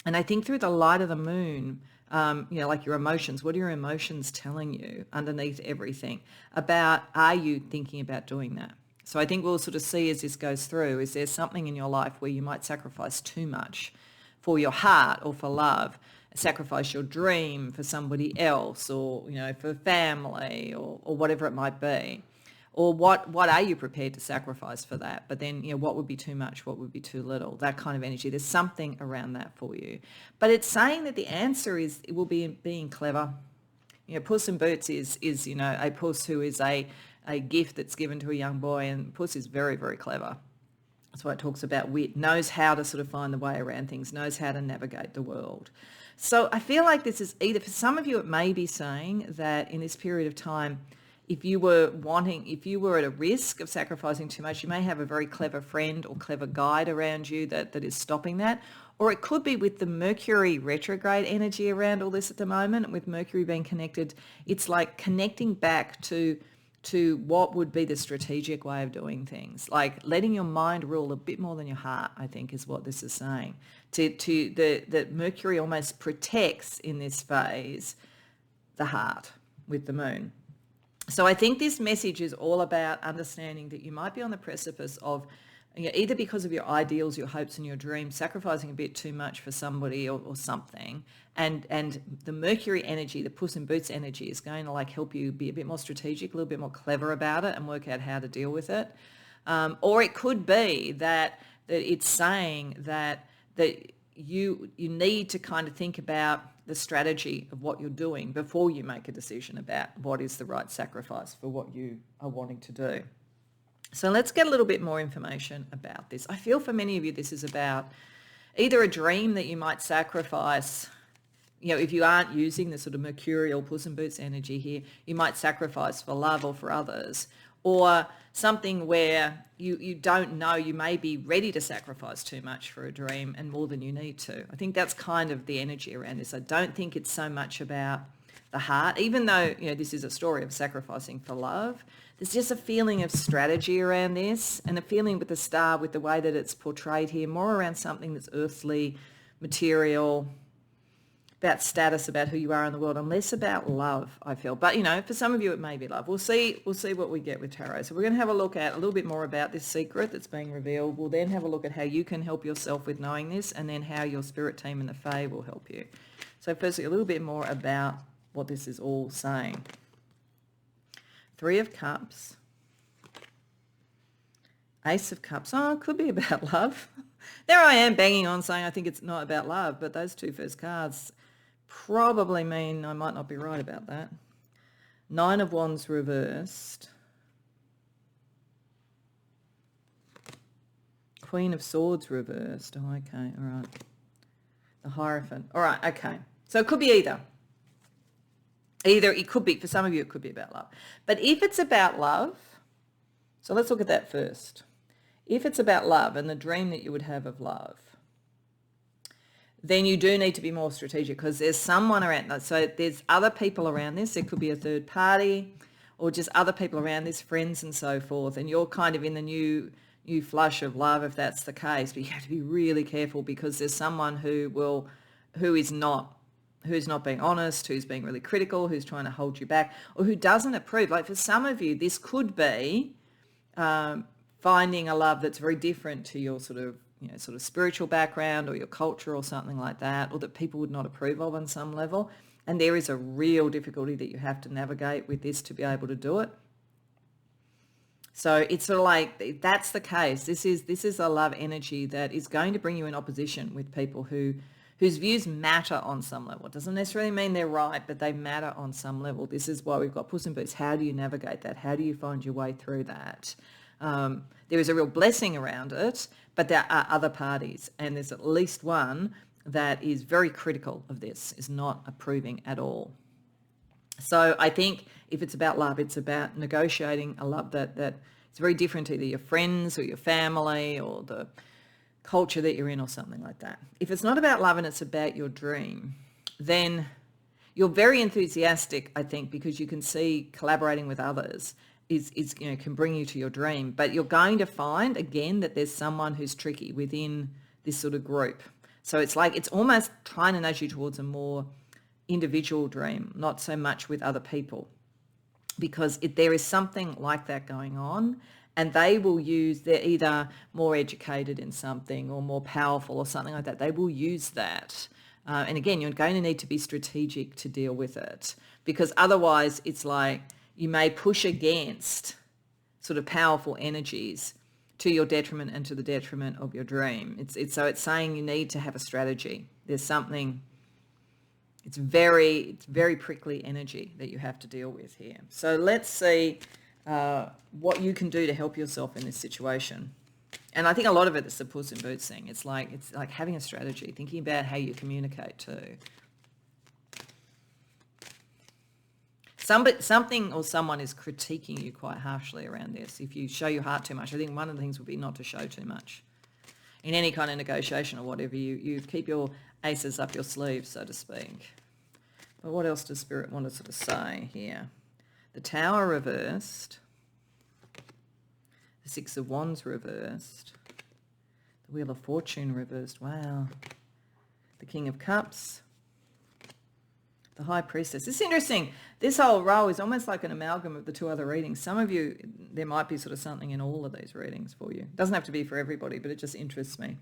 And I think through the light of the moon, like your emotions, what are your emotions telling you underneath everything about, are you thinking about doing that? So I think we'll sort of see as this goes through, is there something in your life where you might sacrifice too much for your heart or for love, sacrifice your dream for somebody else or, for family or whatever it might be? Or what are you prepared to sacrifice for that? But then, what would be too much? What would be too little? That kind of energy. There's something around that for you. But it's saying that the answer it will be in being clever. Puss in Boots is a puss who is a gift that's given to a young boy, and Puss is very, very clever. That's why it talks about wit, knows how to sort of find the way around things, knows how to navigate the world. So I feel like this is either, for some of you, it may be saying that in this period of time, if you were at a risk of sacrificing too much, you may have a very clever friend or clever guide around you that is stopping that. Or it could be with the Mercury retrograde energy around all this at the moment, with Mercury being connected, it's like connecting back to what would be the strategic way of doing things, like letting your mind rule a bit more than your heart, I think is what this is saying. That Mercury almost protects in this phase the heart with the moon. So I think this message is all about understanding that you might be on the precipice of, either because of your ideals, your hopes and your dreams, sacrificing a bit too much for somebody or something. And the Mercury energy, the Puss in Boots energy, is going to help you be a bit more strategic, a little bit more clever about it and work out how to deal with it. Or it could be that it's saying that you need to kind of think about the strategy of what you're doing before you make a decision about what is the right sacrifice for what you are wanting to do. So let's get a little bit more information about this. I feel for many of you this is about either a dream that you might sacrifice. If you aren't using the sort of mercurial Puss in Boots energy here, you might sacrifice for love or for others, or something where you don't know, you may be ready to sacrifice too much for a dream and more than you need to. I think that's kind of the energy around this. I don't think it's so much about the heart, even though, this is a story of sacrificing for love. There's just a feeling of strategy around this, and a feeling with the star, with the way that it's portrayed here, more around something that's earthly, material, about status, about who you are in the world, and less about love, I feel. But, for some of you, it may be love. We'll see what we get with tarot. So we're going to have a look at a little bit more about this secret that's being revealed. We'll then have a look at how you can help yourself with knowing this, and then how your spirit team and the Fae will help you. So firstly, a little bit more about what this is all saying. Three of Cups, Ace of Cups. Oh, it could be about love. There I am banging on saying I think it's not about love, but those two first cards probably mean I might not be right about that. Nine of Wands reversed. Queen of Swords reversed. Oh, okay, all right. The Hierophant. All right, okay. So it could be either. It could be, for some of you, it could be about love. But if it's about love, so let's look at that first. If it's about love and the dream that you would have of love, then you do need to be more strategic because there's someone around. So there's other people around this. There could be a third party or just other people around this, friends and so forth. And you're kind of in the new flush of love if that's the case. But you have to be really careful because there's someone who is not being honest, who's being really critical, who's trying to hold you back, or who doesn't approve. Like for some of you, this could be finding a love that's very different to your sort of spiritual background or your culture or something like that, or that people would not approve of on some level. And there is a real difficulty that you have to navigate with this to be able to do it. So it's sort of like, that's the case. This is a love energy that is going to bring you in opposition with people whose views matter on some level. It doesn't necessarily mean they're right, but they matter on some level. This is why we've got Puss in Boots. How do you navigate that? How do you find your way through that? There is a real blessing around it, but there are other parties, and there's at least one that is very critical of this, is not approving at all. So I think if it's about love, it's about negotiating a love that is very different to either your friends or your family or the culture that you're in or something like that. If it's not about love and it's about your dream, then you're very enthusiastic, I think, because you can see collaborating with others is can bring you to your dream. But you're going to find, again, that there's someone who's tricky within this sort of group. So it's like it's almost trying to nudge you towards a more individual dream, not so much with other people, because there is something like that going on, and they're either more educated in something or more powerful or something like that. They will use that. And again, you're going to need to be strategic to deal with it, because otherwise it's like you may push against sort of powerful energies to your detriment and to the detriment of your dream. It's saying you need to have a strategy. There's something, it's very prickly energy that you have to deal with here. So let's see what you can do to help yourself in this situation. And I think a lot of it is the Puss in Boots thing. It's like having a strategy, thinking about how you communicate too. Something or someone is critiquing you quite harshly around this. If you show your heart too much, I think one of the things would be not to show too much. In any kind of negotiation or whatever, you keep your aces up your sleeve, so to speak. But what else does Spirit want to sort of say here? The Tower reversed. The Six of Wands reversed. The Wheel of Fortune reversed. Wow. The King of Cups. The High Priestess. It's interesting. This whole row is almost like an amalgam of the two other readings. Some of you, there might be sort of something in all of these readings for you. It doesn't have to be for everybody, but it just interests me.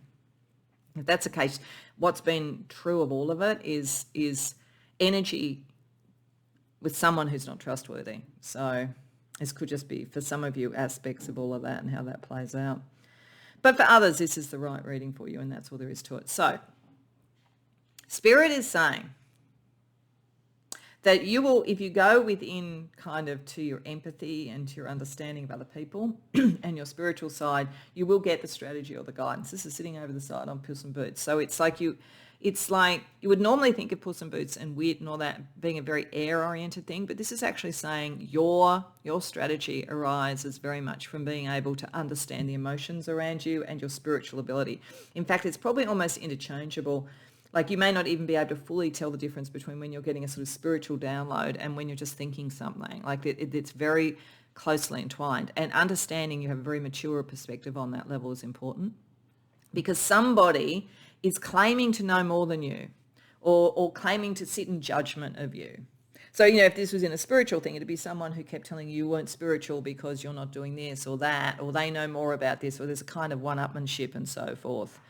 If that's the case, what's been true of all of it is energy with someone who's not trustworthy. So this could just be, for some of you, aspects of all of that and how that plays out. But for others, this is the right reading for you, and that's all there is to it. So Spirit is saying that you will, if you go within kind of to your empathy and to your understanding of other people and your spiritual side, you will get the strategy or the guidance. This is sitting over the side on Puss in Boots. So it's like you would normally think of Puss in Boots and wit and all that being a very air-oriented thing, but this is actually saying your strategy arises very much from being able to understand the emotions around you and your spiritual ability. In fact, it's probably almost interchangeable. Like you may not even be able to fully tell the difference between when you're getting a sort of spiritual download and when you're just thinking something. Like it's very closely entwined. And understanding you have a very mature perspective on that level is important, because somebody is claiming to know more than you or claiming to sit in judgment of you. So, if this was in a spiritual thing, it'd be someone who kept telling you weren't spiritual because you're not doing this or that, or they know more about this, or there's a kind of one-upmanship and so forth.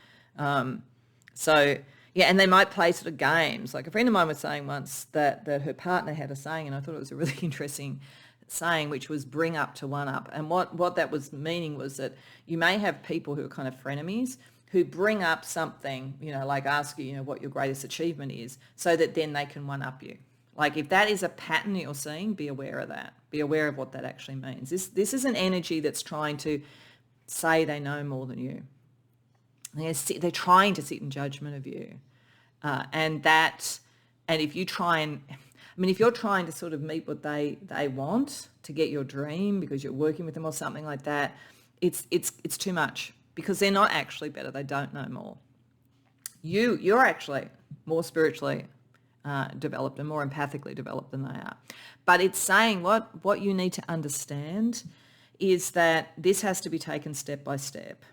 Yeah, and they might play sort of games. Like a friend of mine was saying once that her partner had a saying, and I thought it was a really interesting saying, which was bring up to one up. And what that was meaning was that you may have people who are kind of frenemies who bring up something, like ask you, what your greatest achievement is, so that then they can one up you. Like if that is a pattern that you're seeing, be aware of that. Be aware of what that actually means. This is an energy that's trying to say they know more than you. They're trying to sit in judgment of you. And if you try and, if you're trying to sort of meet what they want to get your dream because you're working with them or something like that, it's too much, because they're not actually better. They don't know more. You're actually more spiritually developed and more empathically developed than they are. But it's saying what you need to understand is that this has to be taken step by step.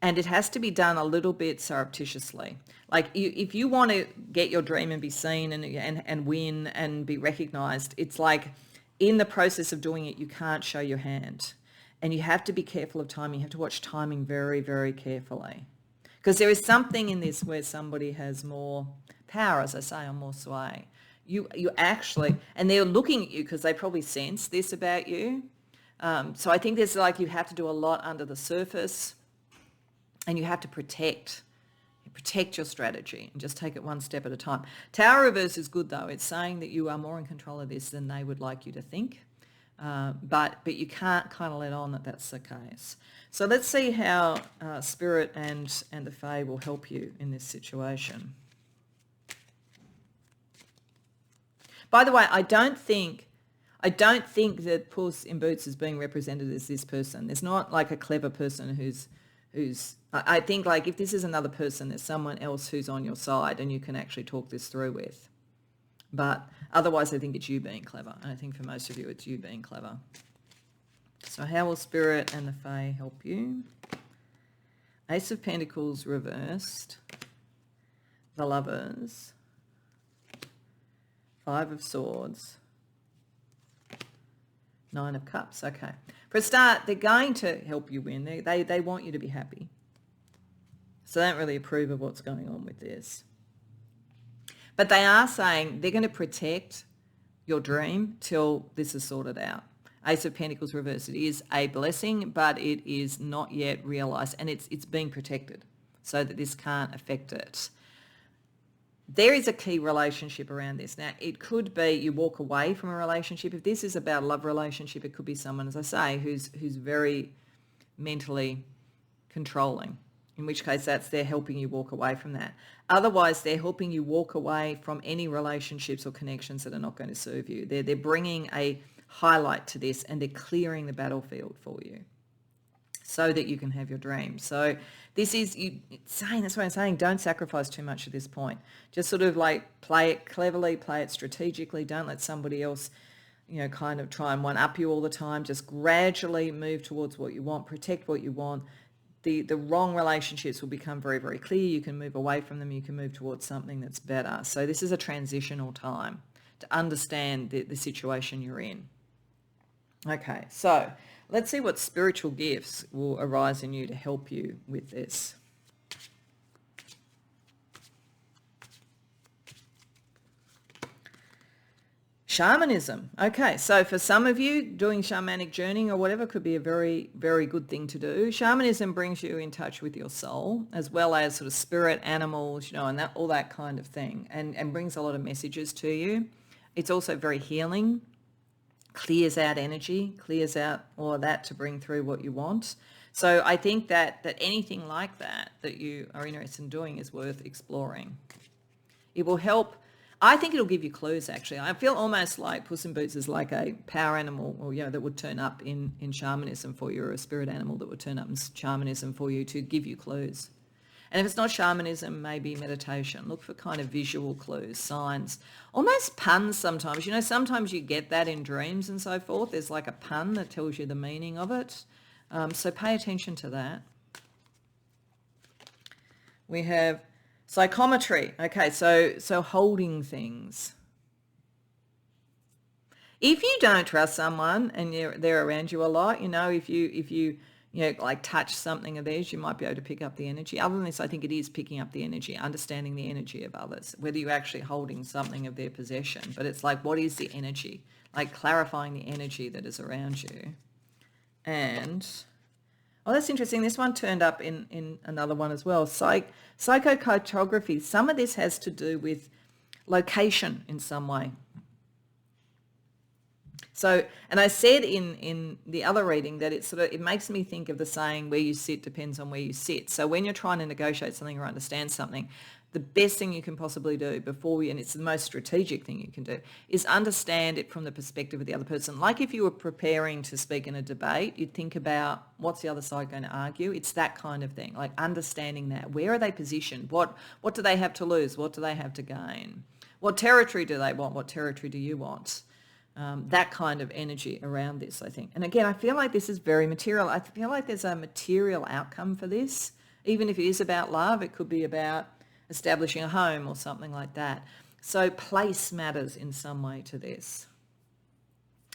And it has to be done a little bit surreptitiously. Like if you want to get your dream and be seen and win and be recognized, it's like in the process of doing it, you can't show your hand. And you have to be careful of timing. You have to watch timing very, very carefully. Because there is something in this where somebody has more power, as I say, or more sway. You actually, and they're looking at you because they probably sense this about you. So I think there's like you have to do a lot under the surface. And you have to protect your strategy and just take it one step at a time. Tower reverse is good though. It's saying that you are more in control of this than they would like you to think. But you can't kind of let on that that's the case. So let's see how Spirit and the Fae will help you in this situation. By the way, I don't think that Puss in Boots is being represented as this person. There's not like a clever person who's I think like if this is another person, there's someone else who's on your side and you can actually talk this through with. But otherwise, I think it's you being clever. And I think for most of you, it's you being clever. So how will Spirit and the Fae help you? Ace of Pentacles reversed. The Lovers. Five of Swords. Nine of Cups. Okay. For a start, they're going to help you win. They want you to be happy. So they don't really approve of what's going on with this. But they are saying they're going to protect your dream till this is sorted out. Ace of Pentacles reversed. It is a blessing, but it is not yet realised, and it's being protected so that this can't affect it. There is a key relationship around this. Now, it could be you walk away from a relationship. If this is about a love relationship, it could be someone, as I say, who's very mentally controlling, in which case they're helping you walk away from that. Otherwise, they're helping you walk away from any relationships or connections that are not going to serve you. They're bringing a highlight to this, and they're clearing the battlefield for you so that you can have your dream. So this is, that's what I'm saying, don't sacrifice too much at this point. Just sort of like play it cleverly, play it strategically. Don't let somebody else, kind of try and one-up you all the time. Just gradually move towards what you want, protect what you want. The wrong relationships will become very, very clear. You can move away from them. You can move towards something that's better. So this is a transitional time to understand the situation you're in. Okay, so let's see what spiritual gifts will arise in you to help you with this. Shamanism. Okay, so for some of you, doing shamanic journeying or whatever could be a very, very good thing to do. Shamanism brings you in touch with your soul, as well as sort of spirit animals, and that all that kind of thing, and brings a lot of messages to you. It's also very healing. Clears out energy, clears out all of that to bring through what you want. So I think that anything like that you are interested in doing is worth exploring. It will help. I think it'll give you clues, actually. I feel almost like Puss in Boots is like a power animal, or that would turn up in shamanism for you, or a spirit animal that would turn up in shamanism for you to give you clues. And if it's not shamanism, maybe meditation. Look for kind of visual clues, signs, almost puns sometimes. Sometimes you get that in dreams and so forth. There's like a pun that tells you the meaning of it. So pay attention to that. We have psychometry. Okay, so holding things. If you don't trust someone and they're around you a lot, if you like touch something of theirs, you might be able to pick up the energy. Other than this, I think it is picking up the energy, understanding the energy of others, whether you're actually holding something of their possession. But it's like, what is the energy? Like clarifying the energy that is around you. And, oh, that's interesting. This one turned up in another one as well. Psychocartography. Some of this has to do with location in some way. So, and I said in the other reading that it makes me think of the saying, where you sit depends on where you sit. So when you're trying to negotiate something or understand something, the best thing you can possibly do and it's the most strategic thing you can do, is understand it from the perspective of the other person. Like if you were preparing to speak in a debate, you'd think about what's the other side going to argue. It's that kind of thing, like understanding that. Where are they positioned? What do they have to lose? What do they have to gain? What territory do they want? What territory do you want? That kind of energy around this, I think. And again, I feel like this is very material. I feel like there's a material outcome for this. Even if it is about love, it could be about establishing a home or something like that. So place matters in some way to this.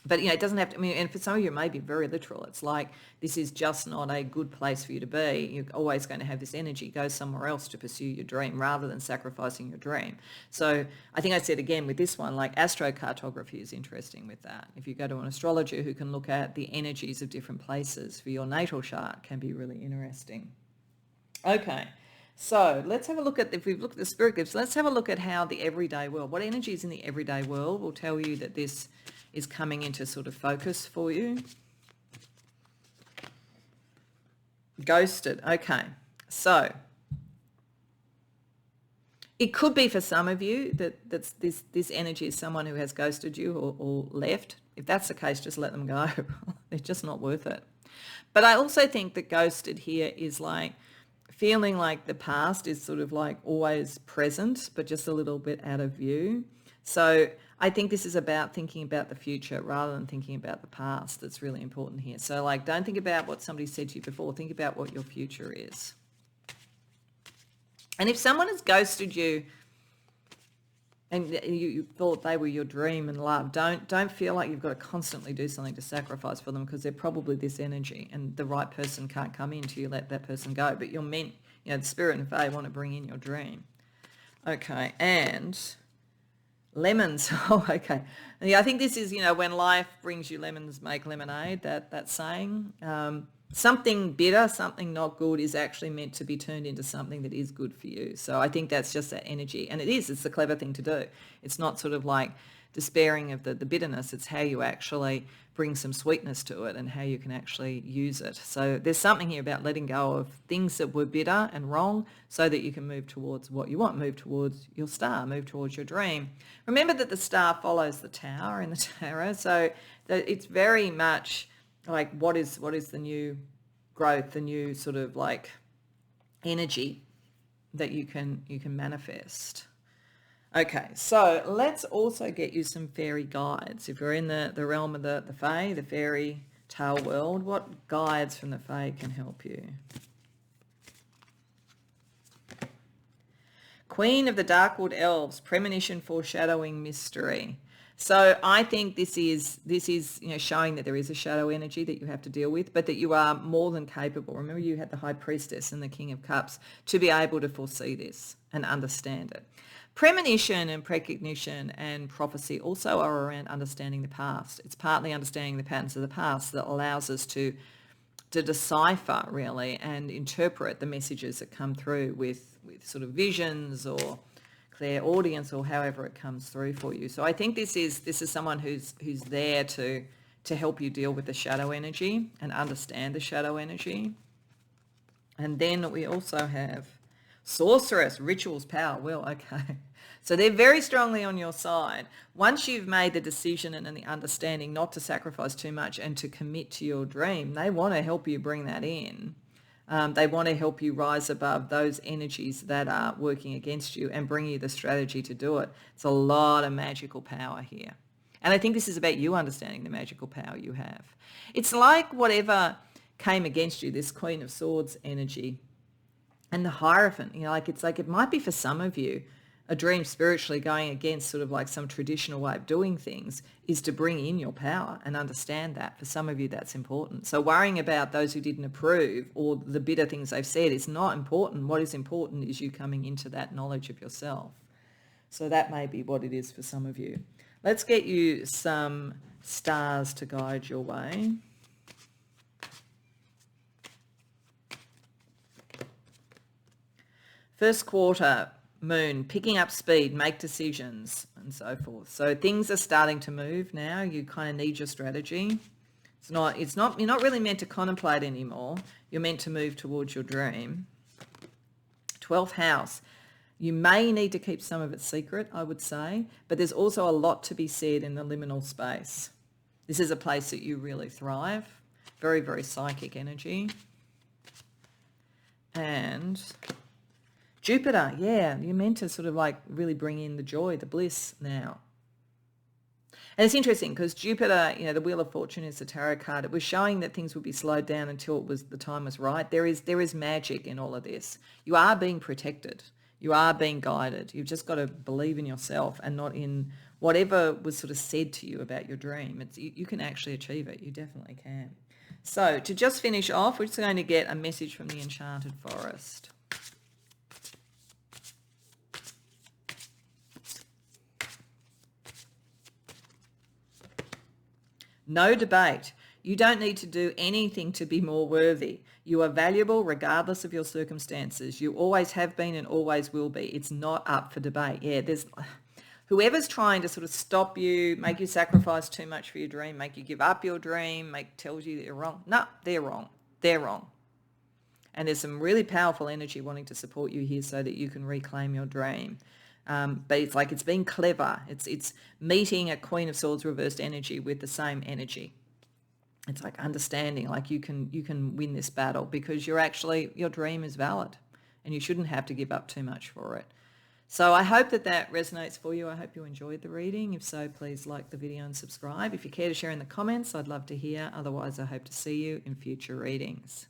But, it doesn't have to, and for some of you it may be very literal. It's like, this is just not a good place for you to be. You're always going to have this energy. Go somewhere else to pursue your dream rather than sacrificing your dream. So I think I said again with this one, like astrocartography is interesting with that. If you go to an astrologer who can look at the energies of different places for your natal chart, can be really interesting. Okay. So let's have a look at, if we've looked at the spirit gifts, let's have a look at how the everyday world, what energies in the everyday world will tell you that this is coming into sort of focus for you. Ghosted. Okay. So it could be for some of you that this energy is someone who has ghosted you or left. If that's the case, just let them go. They're just not worth it. But I also think that ghosted here is like feeling like the past is sort of like always present, but just a little bit out of view. So I think this is about thinking about the future rather than thinking about the past. That's really important here. So like, don't think about what somebody said to you before. Think about what your future is. And if someone has ghosted you and you thought they were your dream and love, don't feel like you've got to constantly do something to sacrifice for them, because they're probably this energy and the right person can't come in till you let that person go. But you're meant, the spirit and fae want to bring in your dream. Okay, and lemons. Oh, okay. Yeah, I think this is, when life brings you lemons, make lemonade, that saying. Something bitter, something not good is actually meant to be turned into something that is good for you. So I think that's just that energy. And it's the clever thing to do. It's not sort of like despairing of the bitterness. It's how you actually bring some sweetness to it and how you can actually use it. So there's something here about letting go of things that were bitter and wrong so that you can move towards what you want, move towards your star, move towards your dream. Remember that the star follows the tower in the tarot. So that it's very much like what is the new growth, the new sort of like energy that you can manifest. Okay, so let's also get you some fairy guides. If you're in the realm of the fae, the fairy tale world, what guides from the fae can help you? Queen of the Darkwood Elves, premonition, foreshadowing, mystery. So I think this is showing that there is a shadow energy that you have to deal with, but that you are more than capable. Remember, you had the High Priestess and the King of Cups to be able to foresee this and understand it. Premonition and precognition and prophecy also are around understanding the past. It's partly understanding the patterns of the past that allows us to decipher really and interpret the messages that come through with sort of visions or clairaudience or however it comes through for you. So I think this is someone who's there to help you deal with the shadow energy and understand the shadow energy. And then we also have sorceress, rituals, power, will. Okay. So they're very strongly on your side. Once you've made the decision and the understanding not to sacrifice too much and to commit to your dream, they want to help you bring that in. They want to help you rise above those energies that are working against you and bring you the strategy to do it. It's a lot of magical power here. And I think this is about you understanding the magical power you have. It's like whatever came against you, this Queen of Swords energy and the Hierophant, it's like it might be for some of you a dream spiritually going against sort of like some traditional way of doing things is to bring in your power and understand that. For some of you, that's important. So worrying about those who didn't approve or the bitter things they've said is not important. What is important is you coming into that knowledge of yourself. So that may be what it is for some of you. Let's get you some stars to guide your way. First quarter, moon, picking up speed, make decisions, and so forth. So things are starting to move now. You kind of need your strategy. You're not really meant to contemplate anymore. You're meant to move towards your dream. 12th house. You may need to keep some of it secret, I would say, but there's also a lot to be said in the liminal space. This is a place that you really thrive. Very, very psychic energy. And Jupiter, yeah, you're meant to sort of like really bring in the joy, the bliss now. And it's interesting because Jupiter, the Wheel of Fortune is the tarot card. It was showing that things would be slowed down until the time was right. There is magic in all of this. You are being protected. You are being guided. You've just got to believe in yourself and not in whatever was sort of said to you about your dream. You can actually achieve it. You definitely can. So to just finish off, we're just going to get a message from the Enchanted Forest. No debate. You don't need to do anything to be more worthy. You are valuable regardless of your circumstances. You always have been and always will be. It's not up for debate. Yeah, whoever's trying to sort of stop you, make you sacrifice too much for your dream, make you give up your dream, tells you that you're wrong. No, they're wrong. They're wrong. And there's some really powerful energy wanting to support you here so that you can reclaim your dream. But it's like it's being clever. It's meeting a Queen of Swords reversed energy with the same energy. It's like understanding, like you can win this battle because your dream is valid and you shouldn't have to give up too much for it. So I hope that resonates for you. I hope you enjoyed the reading. If so, please like the video and subscribe. If you care to share in the comments, I'd love to hear. Otherwise, I hope to see you in future readings.